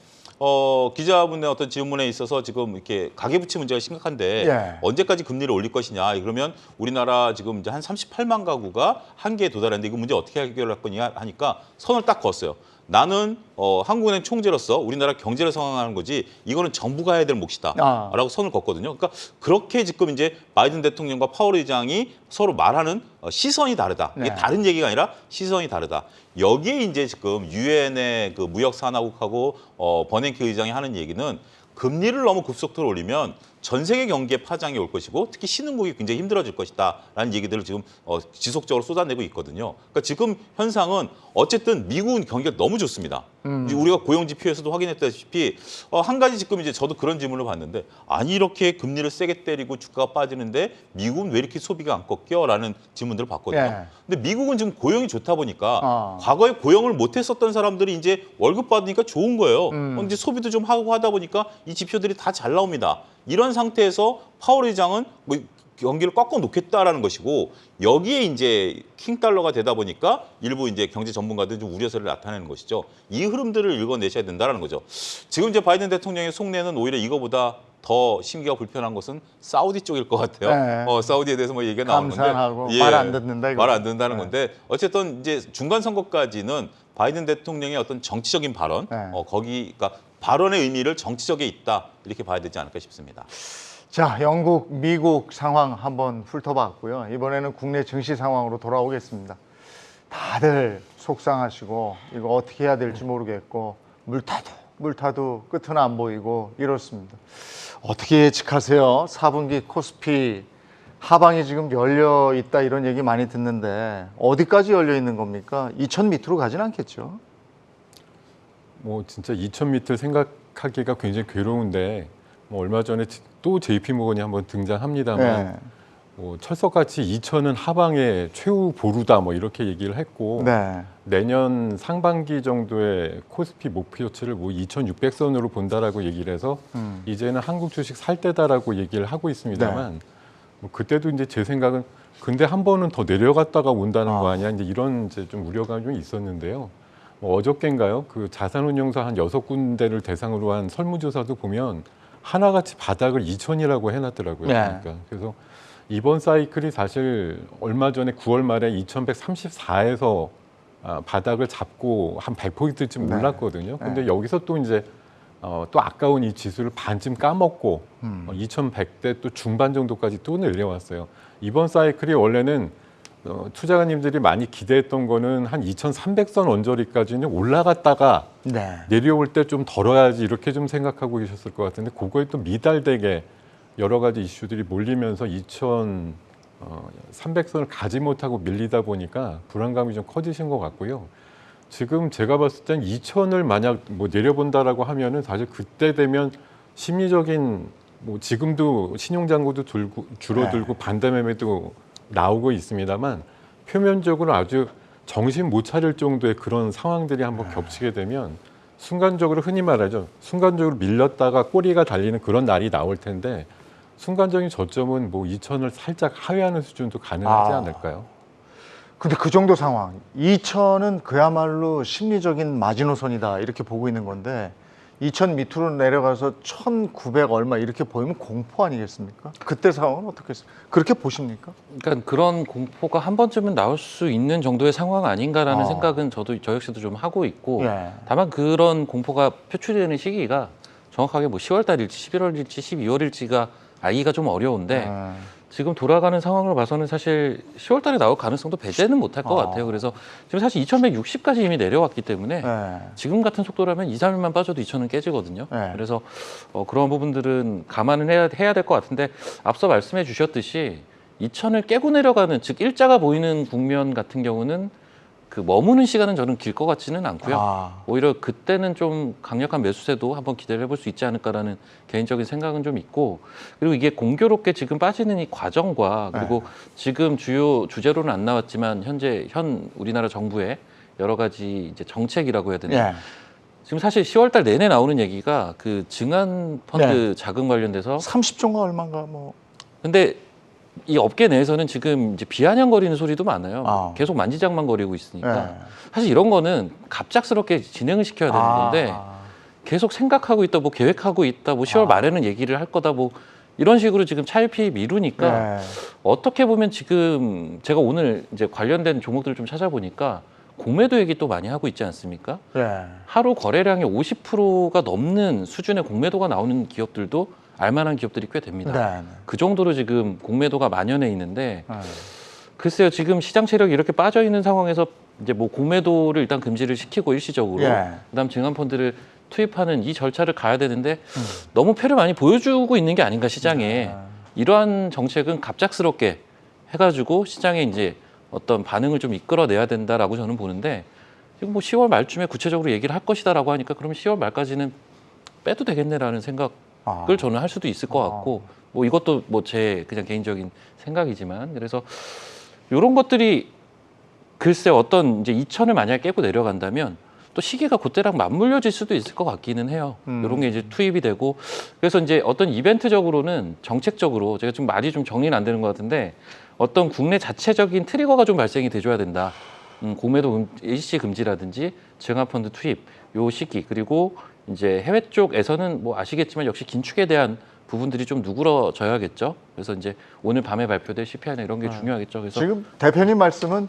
기자분의 어떤 질문에 있어서 지금 이렇게 가계부채 문제가 심각한데 예. 언제까지 금리를 올릴 것이냐. 그러면 우리나라 지금 이제 한 38만 가구가 한계에 도달했는데 이거 문제 어떻게 해결할 거냐 하니까 선을 딱 그었어요. 나는 한국은행 총재로서 우리나라 경제를 상황하는 거지 이거는 정부가 해야 될 몫이다라고 선을 그었거든요. 그러니까 그렇게 지금 이제 바이든 대통령과 파월 의장이 서로 말하는 시선이 다르다. 이게 네. 다른 얘기가 아니라 시선이 다르다. 여기에 이제 지금 유엔의 그 무역산하국하고 버냉키 의장이 하는 얘기는 금리를 너무 급속도로 올리면 전 세계 경기에 파장이 올 것이고 특히 신흥국이 굉장히 힘들어질 것이다라는 얘기들을 지금 지속적으로 쏟아내고 있거든요. 그러니까 지금 현상은 어쨌든 미국은 경기가 너무 좋습니다. 우리가 고용 지표에서도 확인했다시피 한 가지 지금 이제 저도 그런 질문을 받는데 아니 이렇게 금리를 세게 때리고 주가가 빠지는데 미국은 왜 이렇게 소비가 안 꺾여?라는 질문들을 받거든요. 예. 근데 미국은 지금 고용이 좋다 보니까 과거에 고용을 못했었던 사람들이 이제 월급 받으니까 좋은 거예요. 이제 소비도 좀 하고 하다 보니까 이 지표들이 다 잘 나옵니다. 이런 상태에서 파월 의장은 뭐 경기를 꺾어 놓겠다라는 것이고 여기에 이제 킹달러가 되다 보니까 일부 이제 경제 전문가들이 좀 우려서를 나타내는 것이죠. 이 흐름들을 읽어내셔야 된다라는 거죠. 지금 이제 바이든 대통령의 속내는 오히려 이거보다 더 심기가 불편한 것은 사우디 쪽일 것 같아요. 네. 사우디에 대해서 뭐 얘기가 나오는 건데 감산하고 말 안 듣는다 이거. 말 안 듣는다는 건데 어쨌든 이제 중간 선거까지는 바이든 대통령의 어떤 정치적인 발언, 네. 그러니까 발언의 의미를 정치적에 있다 이렇게 봐야 되지 않을까 싶습니다. 자, 영국, 미국 상황 한번 훑어봤고요. 이번에는 국내 증시 상황으로 돌아오겠습니다. 다들 속상하시고 이거 어떻게 해야 될지 모르겠고 물타도 끝은 안 보이고 이렇습니다. 어떻게 예측하세요? 4분기 코스피 하방이 지금 열려 있다 이런 얘기 많이 듣는데 어디까지 열려 있는 겁니까? 2,000 밑으로 가진 않겠죠? 뭐 진짜 2,000m 생각하기가 굉장히 괴로운데 뭐 얼마 전에 또 JP 모건이 한번 등장합니다만 네. 뭐 철석같이 2,000은 하방의 최후 보루다 뭐 이렇게 얘기를 했고 네. 내년 상반기 정도의 코스피 목표치를 뭐 2,600선으로 본다라고 얘기를 해서 이제는 한국 주식 살 때다라고 얘기를 하고 있습니다만 뭐 그때도 이제 제 생각은 근데 한 번은 더 내려갔다가 온다는 거 아니야 이제 이런 이제 좀 우려가 좀 있었는데요. 뭐 어저께인가요? 그 자산운용사 한 6군데를 대상으로 한 설문조사도 보면 하나같이 바닥을 2,000이라고 해놨더라고요. 네. 그러니까 그래서 이번 사이클이 사실 얼마 전에 9월 말에 2,134에서 바닥을 잡고 한 100포인트쯤 올랐거든요. 근데 여기서 또 이제 또 아까운 이 지수를 반쯤 까먹고 2,100대 또 중반 정도까지 또 내려왔어요. 이번 사이클이 원래는 투자가님들이 많이 기대했던 거는 한 2,300선 언저리까지는 올라갔다가 내려올 때 좀 덜어야지 이렇게 좀 생각하고 계셨을 것 같은데 그거에 또 미달되게 여러 가지 이슈들이 몰리면서 2,300선을 가지 못하고 밀리다 보니까 불안감이 좀 커지신 것 같고요. 지금 제가 봤을 땐 2,000을 만약 뭐 내려본다라고 하면은 사실 그때 되면 심리적인 뭐 지금도 신용잔고도 줄어들고 반대 매매도 나오고 있습니다만 표면적으로 아주 정신 못 차릴 정도의 그런 상황들이 한번 겹치게 되면 순간적으로 흔히 말하죠. 순간적으로 밀렸다가 꼬리가 달리는 그런 날이 나올 텐데 순간적인 저점은 뭐 2,000을 살짝 하회하는 수준도 가능하지 아. 않을까요? 근데 그 정도 상황, 2,000은 그야말로 심리적인 마지노선이다 이렇게 보고 있는 건데 2,000 밑으로 내려가서 1,900 얼마 이렇게 보이면 공포 아니겠습니까? 그때 상황은 어떻겠습니까? 그렇게 보십니까? 그러니까 그런 공포가 한 번쯤은 나올 수 있는 정도의 상황 아닌가라는 생각은 저 역시도 좀 하고 있고 예. 다만 그런 공포가 표출되는 시기가 정확하게 뭐 10월 달일지 11월일지 12월일지가 알기가 좀 어려운데 지금 돌아가는 상황을 봐서는 사실 10월 달에 나올 가능성도 배제는 못할 것 같아요. 그래서 지금 사실 2160까지 이미 내려왔기 때문에 예. 지금 같은 속도라면 2, 3일만 빠져도 2,000은 깨지거든요. 네. 그래서 그런 부분들은 감안을 해야 될 것 같은데 앞서 말씀해 주셨듯이 2,000을 깨고 내려가는 즉 일자가 보이는 국면 같은 경우는 그 머무는 시간은 저는 길 것 같지는 않고요. 오히려 그때는 좀 강력한 매수세도 한번 기대를 해볼 수 있지 않을까라는 개인적인 생각은 좀 있고 그리고 이게 공교롭게 지금 빠지는 이 과정과 그리고 지금 주요 주제로는 안 나왔지만 현 우리나라 정부의 여러 가지 이제 정책이라고 해야 되나 예. 지금 사실 10월 달 내내 나오는 얘기가 그 증안 펀드 자금 관련돼서 30조가 얼마인가 뭐. 근데 이 업계 내에서는 지금 이제 비아냥거리는 소리도 많아요. 아. 계속 만지작만거리고 있으니까 예. 사실 이런 거는 갑작스럽게 진행을 시켜야 되는 건데 계속 생각하고 있다, 뭐 계획하고 있다, 뭐 10월 말에는 얘기를 할 거다, 뭐 이런 식으로 지금 차일피일 미루니까 예. 어떻게 보면 지금 제가 오늘 이제 관련된 종목들을 좀 찾아보니까 공매도 얘기 또 많이 하고 있지 않습니까? 예. 하루 거래량의 50%가 넘는 수준의 공매도가 나오는 기업들도 알만한 기업들이 꽤 됩니다. 네. 그 정도로 지금 공매도가 만연해 있는데 네. 글쎄요 지금 시장 체력이 이렇게 빠져 있는 상황에서 이제 뭐 공매도를 일단 금지를 시키고 일시적으로 예. 그다음 증안 펀드를 투입하는 이 절차를 가야 되는데 너무 표를 많이 보여주고 있는 게 아닌가 시장에 이러한 정책은 갑작스럽게 해가지고 시장에 이제 어떤 반응을 좀 이끌어내야 된다라고 저는 보는데 지금 뭐 10월 말쯤에 구체적으로 얘기를 할 것이다라고 하니까 그러면 10월 말까지는 빼도 되겠네라는 생각을 저는 할 수도 있을 것 같고 뭐 이것도 뭐 제 그냥 개인적인 생각이지만 그래서 이런 것들이 글쎄 어떤 이제 2,000을 만약에 깨고 내려간다면 또 시기가 그때랑 맞물려질 수도 있을 것 같기는 해요. 이런 게 이제 투입이 되고 그래서 이제 어떤 이벤트적으로는 정책적으로 제가 좀 말이 좀 정리는 안 되는 것 같은데 어떤 국내 자체적인 트리거가 좀 발생이 돼줘야 된다. 공매도 일시 금지라든지 증화펀드 투입 요 시기 그리고 이제 해외 쪽에서는 뭐 아시겠지만 역시 긴축에 대한 부분들이 좀 누그러져야겠죠. 그래서 이제 오늘 밤에 발표될 CPI나 이런 게 중요하겠죠. 그래서 지금 대표님 말씀은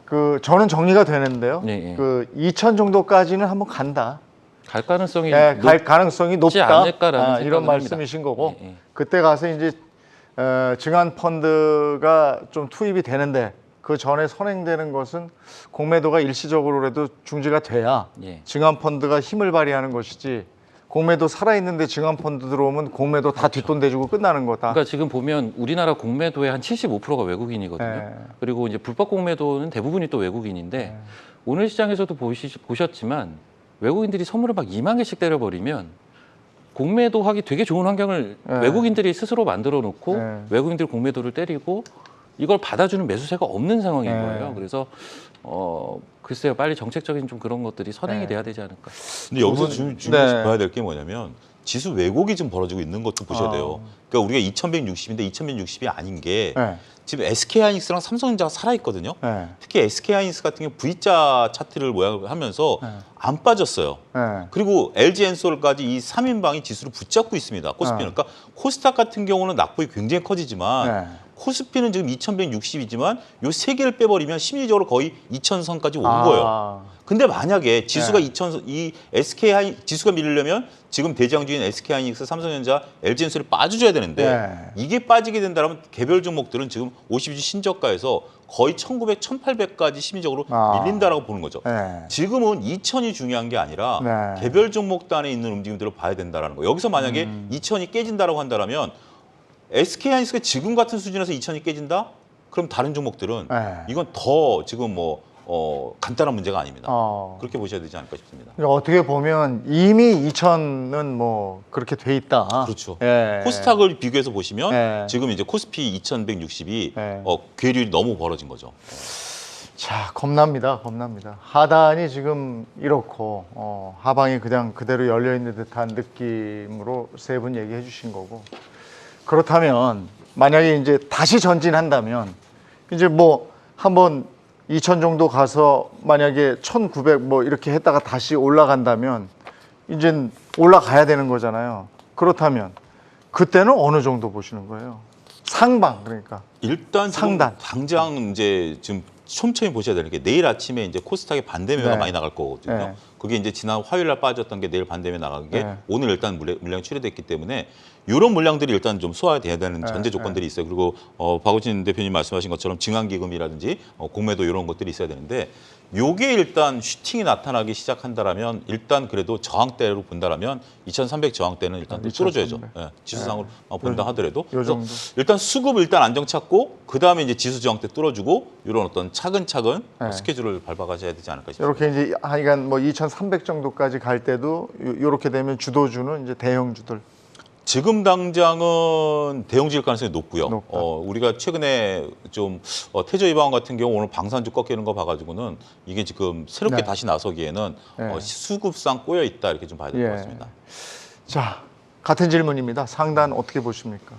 그 저는 정리가 되는데요. 네, 예. 그 2,000 정도까지는 한번 간다. 갈 가능성이 갈 가능성이 높다. 않을까라는 이런 생각을 말씀이신 합니다. 거고 예, 예. 그때 가서 이제 증안 펀드가 좀 투입이 되는데 그 전에 선행되는 것은 공매도가 일시적으로라도 중지가 돼야 예. 증안 펀드가 힘을 발휘하는 것이지 공매도 살아있는데 증안 펀드 들어오면 공매도 다 뒷돈 대주고 끝나는 거다. 그러니까 지금 보면 우리나라 공매도의 한 75%가 외국인이거든요. 네. 그리고 이제 불법 공매도는 대부분이 또 외국인인데 오늘 시장에서도 보셨지만 외국인들이 선물을 막 2만 개씩 때려버리면 공매도 하기 되게 좋은 환경을 네. 외국인들이 스스로 만들어 놓고 네. 외국인들 공매도를 때리고 이걸 받아주는 매수세가 없는 상황인 네. 거예요. 그래서 글쎄요, 빨리 정책적인 좀 그런 것들이 선행이 네. 돼야 되지 않을까. 근데 여기서 네. 봐야 될 게 뭐냐면 지수 왜곡이 좀 벌어지고 있는 것도 보셔야 돼요. 그러니까 우리가 2,160인데 2,160이 아닌 게 네. 지금 SK하이닉스랑 삼성전자가 살아있거든요. 네. 특히 SK하이닉스 같은 경우 V자 차트를 모양을 하면서 네. 안 빠졌어요. 네. 그리고 LG엔솔까지 이 3인방이 지수를 붙잡고 있습니다. 코스피는. 그러니까 코스닥 같은 경우는 낙폭이 굉장히 커지지만 네. 코스피는 지금 2,160이지만 요 세 개를 빼버리면 심리적으로 거의 2,000선까지 온 거예요. 근데 만약에 지수가 네. 2,000선, 이 SK 지수가 밀리려면 지금 대장주인 SK하이닉스, 삼성전자, LG엔솔이 빠져줘야 되는데 네. 이게 빠지게 된다면 개별 종목들은 지금 50주 신저가에서 거의 1,900, 1,800까지 심리적으로 밀린다라고 보는 거죠. 네. 지금은 2,000이 중요한 게 아니라 네. 개별 종목 단에 있는 움직임들을 봐야 된다라는 거예요. 여기서 만약에 2,000이 깨진다라고 한다면 SK하이닉스가 지금 같은 수준에서 2,000이 깨진다? 그럼 다른 종목들은 네. 이건 더 지금 간단한 문제가 아닙니다. 그렇게 보셔야 되지 않을까 싶습니다. 그러니까 어떻게 보면 이미 2,000은 뭐 그렇게 돼 있다. 그렇죠. 예. 코스닥을 비교해서 보시면 네. 지금 이제 코스피 2,160이 네. 괴리율이 너무 벌어진 거죠. 자, 겁납니다. 하단이 지금 이렇고 하방이 그냥 그대로 열려 있는 듯한 느낌으로 세 분 얘기해 주신 거고 그렇다면 만약에 이제 다시 전진한다면 이제 뭐 한번 2,000 정도 가서 만약에 1,900 뭐 이렇게 했다가 다시 올라간다면 이제 올라가야 되는 거잖아요. 그렇다면 그때는 어느 정도 보시는 거예요? 상방 그러니까. 일단 지금 상단. 당장 이제 지금 촘촘히 보셔야 되는 게 내일 아침에 이제 코스닥에 반대매가 네. 많이 나갈 거거든요. 네. 그게 이제 지난 화요일 날 빠졌던 게 내일 반대매 나간 게 네. 오늘 일단 물량이 출회됐기 때문에 이런 물량들이 일단 좀 소화돼야 되는 네. 전제 조건들이 있어요. 그리고 박우진 대표님 말씀하신 것처럼 증환기금이라든지 공매도 이런 것들이 있어야 되는데 요게 일단 슈팅이 나타나기 시작한다라면 일단 그래도 저항대로 본다라면 2,300 저항대는 일단 또 2,300. 뚫어줘야죠. 예, 지수상으로 본다 하더라도. 요 그래서 정도. 일단 수급 일단 안정 찾고 그 다음에 이제 지수 저항대 뚫어주고 이런 어떤 차근차근 네. 스케줄을 밟아가셔야 되지 않을까 싶습니다. 이렇게 이제 하여간 뭐 2,300 정도까지 갈 때도 이렇게 되면 주도주는 이제 대형주들. 지금 당장은 대형주일 가능성이 높고요. 높다. 우리가 최근에 좀 태저이방원 같은 경우 오늘 방산주 꺾이는 거 봐가지고는 이게 지금 새롭게 네. 다시 나서기에는 네. 수급상 꼬여 있다 이렇게 좀 봐야 될 것 예. 같습니다. 자, 같은 질문입니다. 상단 어떻게 보십니까?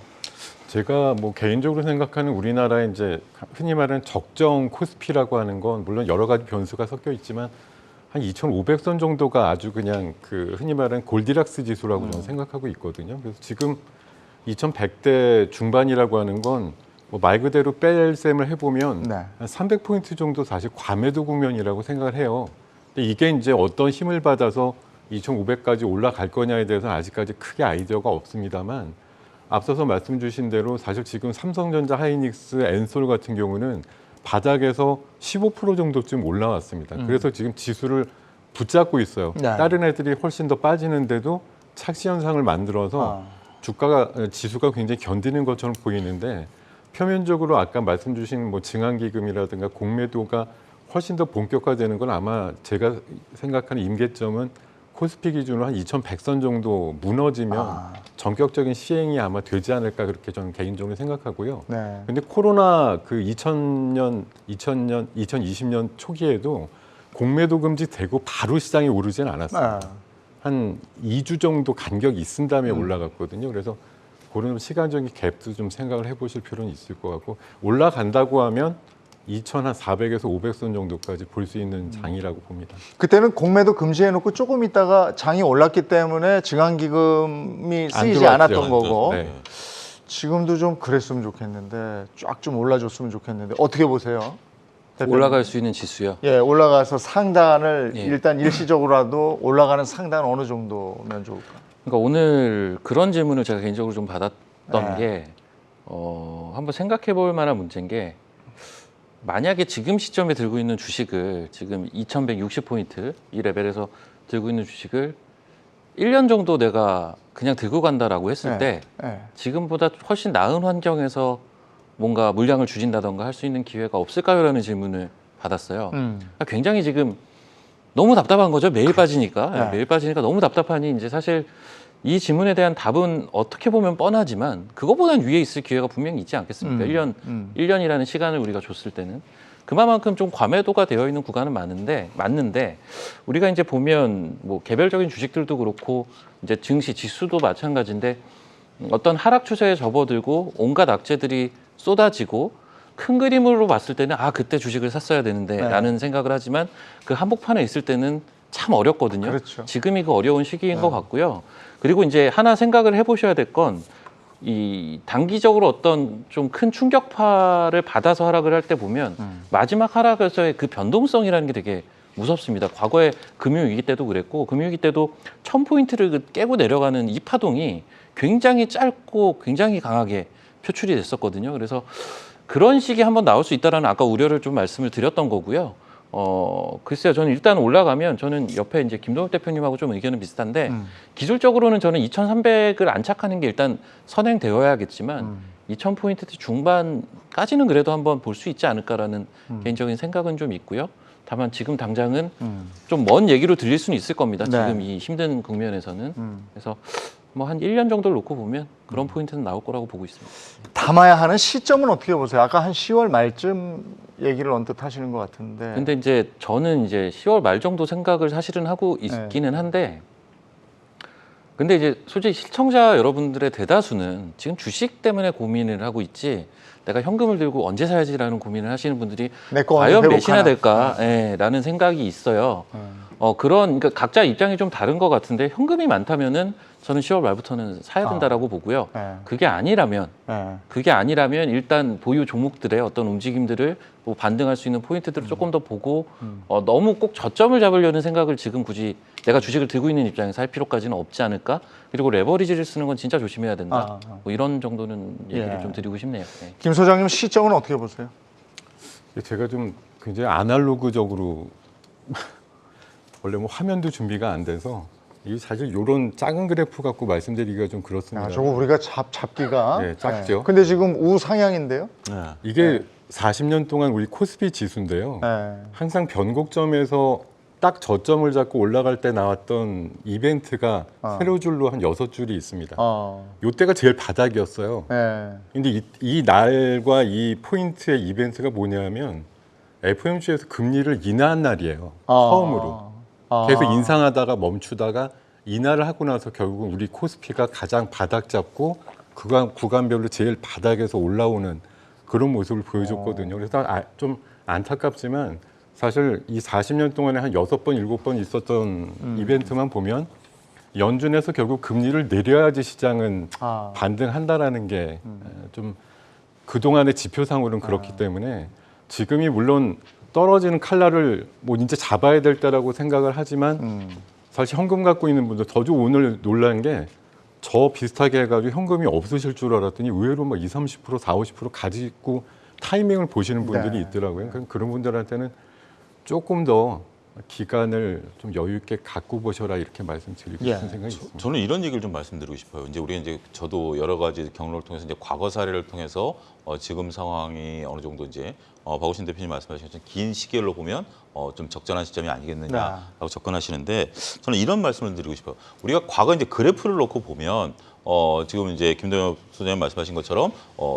제가 뭐 개인적으로 생각하는 우리나라의 이제 흔히 말하는 적정 코스피라고 하는 건 물론 여러 가지 변수가 섞여 있지만 한 2,500선 정도가 아주 그냥 그 흔히 말하는 골디락스 지수라고 저는 생각하고 있거든요. 그래서 지금 2,100대 중반이라고 하는 건 뭐 말 그대로 뺄셈을 해보면 네. 한 300포인트 정도 사실 과매도 국면이라고 생각을 해요. 근데 이게 이제 어떤 힘을 받아서 2,500까지 올라갈 거냐에 대해서는 아직까지 크게 아이디어가 없습니다만 앞서서 말씀 주신 대로 사실 지금 삼성전자, 하이닉스, 엔솔 같은 경우는 바닥에서 15% 정도쯤 올라왔습니다. 그래서 지금 지수를 붙잡고 있어요. 네. 다른 애들이 훨씬 더 빠지는데도 착시 현상을 만들어서 지수가 굉장히 견디는 것처럼 보이는데 표면적으로 아까 말씀 주신 뭐 증환기금이라든가 공매도가 훨씬 더 본격화되는 건 아마 제가 생각하는 임계점은 코스피 기준으로 한 2,100선 정도 무너지면 전격적인 시행이 아마 되지 않을까 그렇게 저는 개인적으로 생각하고요. 네. 근데 코로나 그 2020년 초기에도 공매도 금지되고 바로 시장이 오르진 않았어요. 한 2주 정도 간격이 있은 다음에 올라갔거든요. 그래서 그런 시간적인 갭도 좀 생각을 해보실 필요는 있을 것 같고 올라간다고 하면 2,400에서 500선 정도까지 볼 수 있는 장이라고 봅니다. 그때는 공매도 금지해놓고 조금 있다가 장이 올랐기 때문에 증환기금이 안 쓰이지 들어왔죠. 않았던 거고 네. 지금도 좀 그랬으면 좋겠는데 쫙 좀 올라줬으면 좋겠는데 어떻게 보세요? 대표님? 올라갈 수 있는 지수요. 예, 올라가서 상단을 예. 일단 일시적으로라도 올라가는 상단 어느 정도면 좋을까? 그러니까 오늘 그런 질문을 제가 개인적으로 좀 받았던 네. 게 한번 생각해 볼 만한 문제인 게 만약에 지금 시점에 들고 있는 주식을 지금 2160포인트 이 레벨에서 들고 있는 주식을 1년 정도 내가 그냥 들고 간다라고 했을 때 예. 지금보다 훨씬 나은 환경에서 뭔가 물량을 줄인다던가 할 수 있는 기회가 없을까요?라는 질문을 받았어요. 그러니까 굉장히 지금 너무 답답한 거죠. 매일 빠지니까. 네. 매일 빠지니까 너무 답답하니 이제 사실 이 질문에 대한 답은 어떻게 보면 뻔하지만 그거보단 위에 있을 기회가 분명히 있지 않겠습니까? 1년이라는 시간을 우리가 줬을 때는 그만큼 좀 과매도가 되어 있는 구간은 맞는데 우리가 이제 보면 뭐 개별적인 주식들도 그렇고 이제 증시 지수도 마찬가지인데 어떤 하락 추세에 접어들고 온갖 악재들이 쏟아지고 큰 그림으로 봤을 때는 그때 주식을 샀어야 되는데 네. 라는 생각을 하지만 그 한복판에 있을 때는 참 어렵거든요. 그렇죠. 지금이 그 어려운 시기인 것 같고요. 그리고 이제 하나 생각을 해보셔야 될 건 이 단기적으로 어떤 좀 큰 충격파를 받아서 하락을 할 때 보면 마지막 하락에서의 그 변동성이라는 게 되게 무섭습니다. 과거에 금융위기 때도 그랬고 금융위기 때도 1000포인트를 깨고 내려가는 이 파동이 굉장히 짧고 굉장히 강하게 표출이 됐었거든요. 그래서 그런 식이 한번 나올 수 있다라는 아까 우려를 좀 말씀을 드렸던 거고요. 글쎄요, 저는 일단 올라가면 저는 옆에 이제 김동욱 대표님하고 좀 의견은 비슷한데 기술적으로는 저는 2,300을 안착하는 게 일단 선행되어야겠지만 2,000포인트 중반까지는 그래도 한번 볼 수 있지 않을까라는 개인적인 생각은 좀 있고요. 다만 지금 당장은 좀 먼 얘기로 들릴 수는 있을 겁니다. 네. 지금 이 힘든 국면에서는. 그래서 뭐 한 1년 정도를 놓고 보면 그런 포인트는 나올 거라고 보고 있습니다. 담아야 하는 시점은 어떻게 보세요? 아까 한 10월 말쯤 얘기를 언뜻 하시는 것 같은데. 근데 이제 저는 이제 10월 말 정도 생각을 사실은 하고 있기는 한데 근데 이제 솔직히 시청자 여러분들의 대다수는 지금 주식 때문에 고민을 하고 있지 내가 현금을 들고 언제 사야지라는 고민을 하시는 분들이 내거 과연 언제 몇이나 회복하나. 될까? 라는 생각이 있어요. 그러니까 각자 입장이 좀 다른 것 같은데 현금이 많다면은 저는 10월 말부터는 사야 된다라고 보고요. 네. 그게 아니라면 일단 보유 종목들의 어떤 움직임들을 뭐 반등할 수 있는 포인트들을 조금 더 보고 너무 꼭 저점을 잡으려는 생각을 지금 굳이 내가 주식을 들고 있는 입장에서 할 필요까지는 없지 않을까? 그리고 레버리지를 쓰는 건 진짜 조심해야 된다. 뭐 이런 정도는 얘기를 예. 좀 드리고 싶네요. 네. 김 소장님 시점은 어떻게 보세요? 제가 좀 굉장히 아날로그적으로 원래 뭐 화면도 준비가 안 돼서 이 사실 이런 작은 그래프 갖고 말씀드리기가 좀 그렇습니다. 저거 우리가 잡기가 네, 작죠. 근데 지금 우상향인데요. 이게 40년 동안 우리 코스피 지수인데요. 네. 항상 변곡점에서 딱 저점을 잡고 올라갈 때 나왔던 이벤트가 세로줄로 한 6줄이 있습니다. 이때가 제일 바닥이었어요. 네. 근데 이 날과 이 포인트의 이벤트가 뭐냐면 FOMC에서 금리를 인하한 날이에요. 처음으로. 계속 인상하다가 멈추다가 인하를 하고 나서 결국은 우리 코스피가 가장 바닥 잡고 구간별로 제일 바닥에서 올라오는 그런 모습을 보여줬거든요. 그래서 좀 안타깝지만 사실 이 40년 동안에 한 6번, 7번 있었던 이벤트만 보면 연준에서 결국 금리를 내려야지 시장은 반등한다라는 게 좀 그동안의 지표상으로는 그렇기 때문에 지금이 물론 떨어지는 칼날을 뭐 이제 잡아야 될 때라고 생각을 하지만 사실 현금 갖고 있는 분들 저도 오늘 놀란 게 저 비슷하게 해가지고 현금이 없으실 줄 알았더니 의외로 막 20, 30%, 40, 50% 가지고 타이밍을 보시는 분들이 있더라고요. 그런 분들한테는 조금 더 기간을 좀 여유 있게 갖고 보셔라 이렇게 말씀드리고 싶은 생각이 있습니다. 저는 이런 얘기를 좀 말씀드리고 싶어요. 이제 우리가 이제 저도 여러 가지 경로를 통해서 이제 과거 사례를 통해서 지금 상황이 어느 정도 이제 박우신 대표님 말씀하신 것처럼 긴 시계로 보면 좀 적절한 시점이 아니겠느냐라고 접근하시는데 저는 이런 말씀을 드리고 싶어요. 우리가 과거 이제 그래프를 놓고 보면 지금 이제 김동엽 소장님 말씀하신 것처럼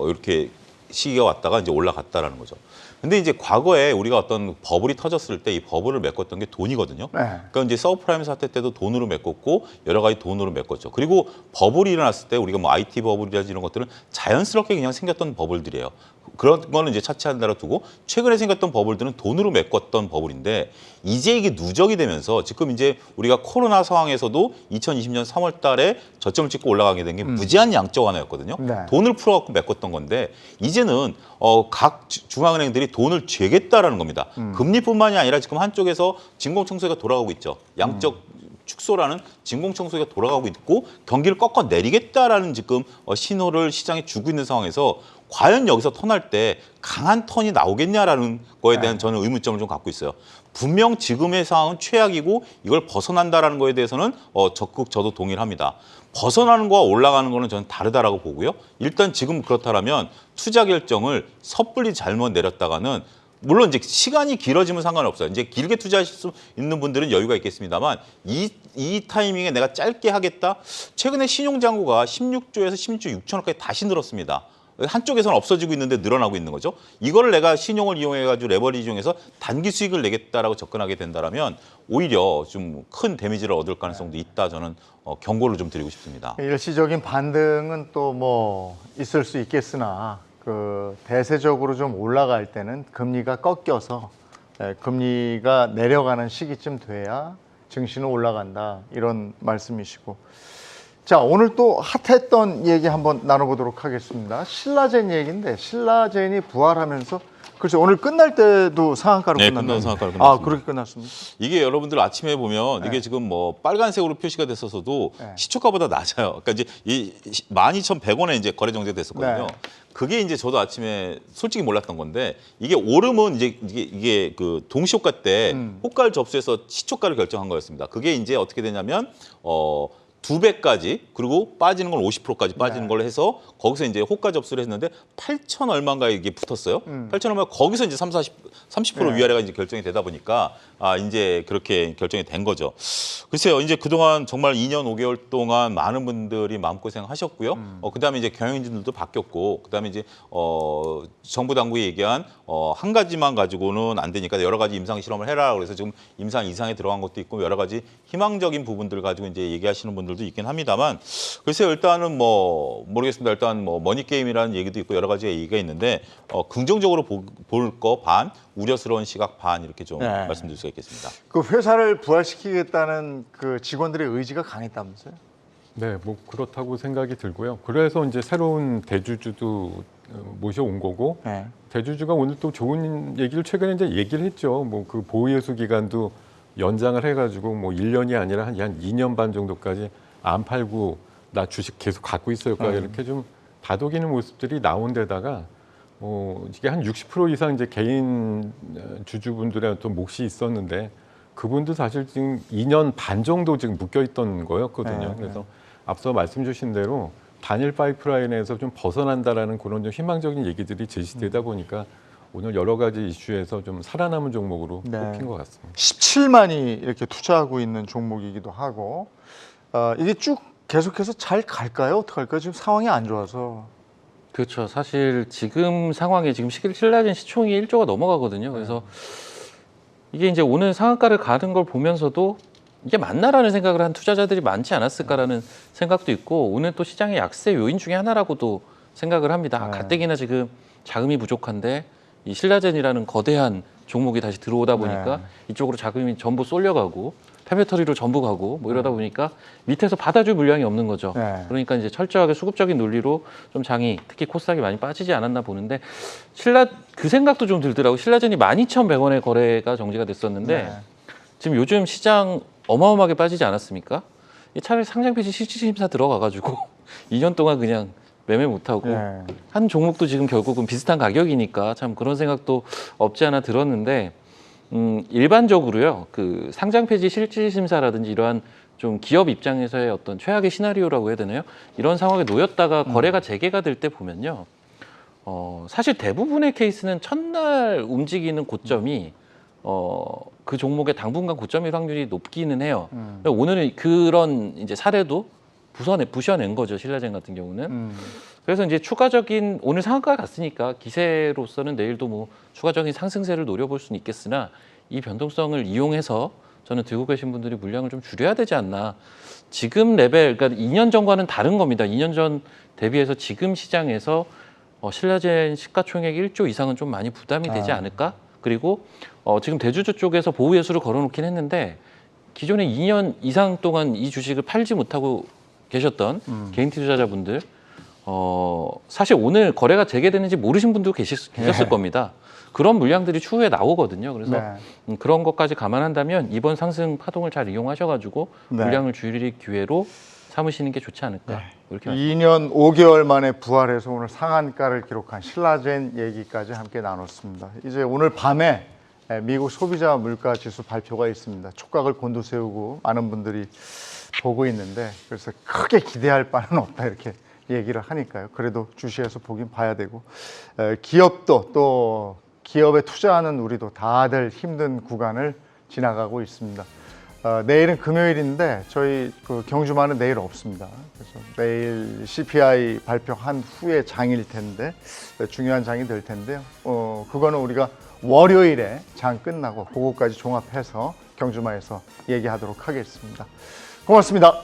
이렇게 시기가 왔다가 이제 올라갔다라는 거죠. 근데 이제 과거에 우리가 어떤 버블이 터졌을 때 이 버블을 메꿨던 게 돈이거든요. 그러니까 이제 서브프라임 사태 때도 돈으로 메꿨고 여러 가지 돈으로 메꿨죠. 그리고 버블이 일어났을 때 우리가 뭐 IT 버블이라든지 이런 것들은 자연스럽게 그냥 생겼던 버블들이에요. 그런 거는 이제 차치한 대로 두고 최근에 생겼던 버블들은 돈으로 메꿨던 버블인데 이제 이게 누적이 되면서 지금 이제 우리가 코로나 상황에서도 2020년 3월 달에 저점을 찍고 올라가게 된 게 무제한 양적 완화였거든요. 돈을 풀어갖고 메꿨던 건데 이제는 각 중앙은행들이 돈을 죄겠다라는 겁니다. 금리뿐만이 아니라 지금 한쪽에서 진공청소기가 돌아가고 있죠. 양적 축소라는 진공청소기가 돌아가고 있고 경기를 꺾어 내리겠다라는 지금 신호를 시장에 주고 있는 상황에서 과연 여기서 턴할 때 강한 턴이 나오겠냐라는 거에 대한 저는 의문점을 좀 갖고 있어요. 분명 지금의 상황은 최악이고 이걸 벗어난다라는 거에 대해서는 적극 저도 동의를 합니다. 벗어나는 거와 올라가는 거는 저는 다르다라고 보고요. 일단 지금 그렇다면 투자 결정을 섣불리 잘못 내렸다가는 물론 이제 시간이 길어지면 상관없어요. 이제 길게 투자하실 수 있는 분들은 여유가 있겠습니다만 이 타이밍에 내가 짧게 하겠다. 최근에 신용장고가 16조에서 16조 6천억까지 다시 늘었습니다. 한쪽에서는 없어지고 있는데 늘어나고 있는 거죠. 이거를 내가 신용을 이용해가지고 레버리지 이용해서 단기 수익을 내겠다라고 접근하게 된다면 오히려 좀 큰 데미지를 얻을 가능성도 있다. 저는 경고를 좀 드리고 싶습니다. 일시적인 반등은 또 뭐 있을 수 있겠으나 대세적으로 좀 올라갈 때는 금리가 꺾여서 금리가 내려가는 시기쯤 돼야 증시는 올라간다 이런 말씀이시고 자 오늘 또 핫했던 얘기 한번 나눠보도록 하겠습니다. 신라젠 얘기인데 신라젠이 부활하면서 그렇죠. 오늘 끝날 때도 상한가로 끝났나요? 끝나는 상한가로 끝났습니다. 그렇게 끝났습니다. 이게 여러분들 아침에 보면 이게 지금 뭐 빨간색으로 표시가 됐었어도 시초가보다 낮아요. 그러니까 이제 이 12,100원에 이제 거래 정제됐었거든요. 그게 이제 저도 아침에 솔직히 몰랐던 건데 이게 오름은 이게 그 동시호가 때 호가를 접수해서 시초가를 결정한 거였습니다. 그게 이제 어떻게 되냐면 2배까지 그리고 빠지는 건 50%까지 빠지는 걸로 해서 거기서 이제 호가 접수를 했는데 8천 얼마인가에 이게 붙었어요. 8천 얼마 거기서 이제 30% 위아래가 이제 결정이 되다 보니까 이제 그렇게 결정이 된 거죠. 글쎄요, 이제 그동안 정말 2년 5개월 동안 많은 분들이 마음고생 하셨고요. 그다음에 이제 경영진들도 바뀌었고 그다음에 이제 정부 당국이 얘기한 한 가지만 가지고는 안 되니까 여러 가지 임상 실험을 해라 그래서 지금 임상 이상에 들어간 것도 있고 여러 가지 희망적인 부분들 가지고 이제 얘기하시는 분들 분들도 있긴 합니다만 글쎄요 일단은 뭐 모르겠습니다. 일단 뭐 머니 게임이라는 얘기도 있고 여러 가지 얘기가 있는데 긍정적으로 볼 거 반, 우려스러운 시각 반 이렇게 좀 네. 말씀드릴 수가 있겠습니다. 그 회사를 부활시키겠다는 그 직원들의 의지가 강했다면서요? 네, 뭐 그렇다고 생각이 들고요. 그래서 이제 새로운 대주주도 모셔온 거고 네. 대주주가 오늘 또 좋은 얘기를 최근에 이제 얘기를 했죠. 뭐 그 보유예수 기간도 연장을 해가지고 뭐 1년이 아니라 한 2년 반 정도까지 안 팔고 나 주식 계속 갖고 있을 거야 이렇게 좀 다독이는 모습들이 나온 데다가 이게 한 60% 이상 이제 개인 주주분들의 어떤 몫이 있었는데 그분도 사실 지금 2년 반 정도 지금 묶여 있던 거였거든요. 네, 그래서 앞서 말씀 주신 대로 단일 파이프라인에서 좀 벗어난다라는 그런 좀 희망적인 얘기들이 제시되다 보니까 오늘 여러 가지 이슈에서 좀 살아남은 종목으로 네. 꼽힌 것 같습니다. 17만이 이렇게 투자하고 있는 종목이기도 하고 이게 쭉 계속해서 잘 갈까요? 어떻게 할까요? 지금 상황이 안 좋아서. 그렇죠. 사실 지금 상황에 지금 신라젠 시총이 1조가 넘어가거든요. 그래서 이게 이제 오늘 상한가를 가는 걸 보면서도 이게 맞나라는 생각을 한 투자자들이 많지 않았을까라는 생각도 있고 오늘 또 시장의 약세 요인 중에 하나라고도 생각을 합니다. 네. 가뜩이나 지금 자금이 부족한데 이 신라젠이라는 거대한 종목이 다시 들어오다 보니까 네. 이쪽으로 자금이 전부 쏠려가고 페메터리로 전부 가고 뭐 이러다 보니까 밑에서 받아줄 물량이 없는 거죠. 네. 그러니까 이제 철저하게 수급적인 논리로 좀 장이 특히 코스닥이 많이 빠지지 않았나 보는데 그 생각도 좀 들더라고. 신라젠이 12,100원에 거래가 정지가 됐었는데 네. 지금 요즘 시장 어마어마하게 빠지지 않았습니까? 차라리 상장폐지 실질심사 들어가가지고 2년 동안 그냥 매매 못하고 네. 한 종목도 지금 결국은 비슷한 가격이니까 참 그런 생각도 없지 않아 들었는데 일반적으로요 그 상장폐지 실질심사라든지 이러한 좀 기업 입장에서의 어떤 최악의 시나리오라고 해야 되나요? 이런 상황에 놓였다가 거래가 재개가 될 때 보면요 사실 대부분의 케이스는 첫날 움직이는 고점이 그 종목의 당분간 고점일 확률이 높기는 해요. 오늘은 그런 이제 사례도 부셔낸 거죠. 신라젠 같은 경우는. 그래서 이제 추가적인 오늘 상한가가 갔으니까 기세로서는 내일도 뭐 추가적인 상승세를 노려볼 수는 있겠으나 이 변동성을 이용해서 저는 들고 계신 분들이 물량을 좀 줄여야 되지 않나. 지금 레벨, 그러니까 2년 전과는 다른 겁니다. 2년 전 대비해서 지금 시장에서 신라젠 시가총액 1조 이상은 좀 많이 부담이 되지 않을까? 그리고 지금 대주주 쪽에서 보유예수를 걸어놓긴 했는데 기존에 2년 이상 동안 이 주식을 팔지 못하고 계셨던 개인 투자자분들 사실 오늘 거래가 재개되는지 모르신 분도 계셨을 겁니다. 그런 물량들이 추후에 나오거든요. 그래서 그런 것까지 감안한다면 이번 상승 파동을 잘 이용하셔가지고 네. 물량을 줄일 기회로 삼으시는 게 좋지 않을까 이렇게 2년 5개월 만에 부활해서 오늘 상한가를 기록한 신라젠 얘기까지 함께 나눴습니다. 이제 오늘 밤에 미국 소비자 물가 지수 발표가 있습니다. 촉각을 곤두세우고 많은 분들이 보고 있는데 그래서 크게 기대할 바는 없다 이렇게 얘기를 하니까요. 그래도 주시해서 보긴 봐야 되고 기업도 또 기업에 투자하는 우리도 다들 힘든 구간을 지나가고 있습니다. 내일은 금요일인데 저희 그 경주마는 내일 없습니다. 그래서 내일 CPI 발표한 후에 장일 텐데 중요한 장이 될 텐데요. 그거는 우리가 월요일에 장 끝나고 그거까지 종합해서 경주마에서 얘기하도록 하겠습니다. 고맙습니다.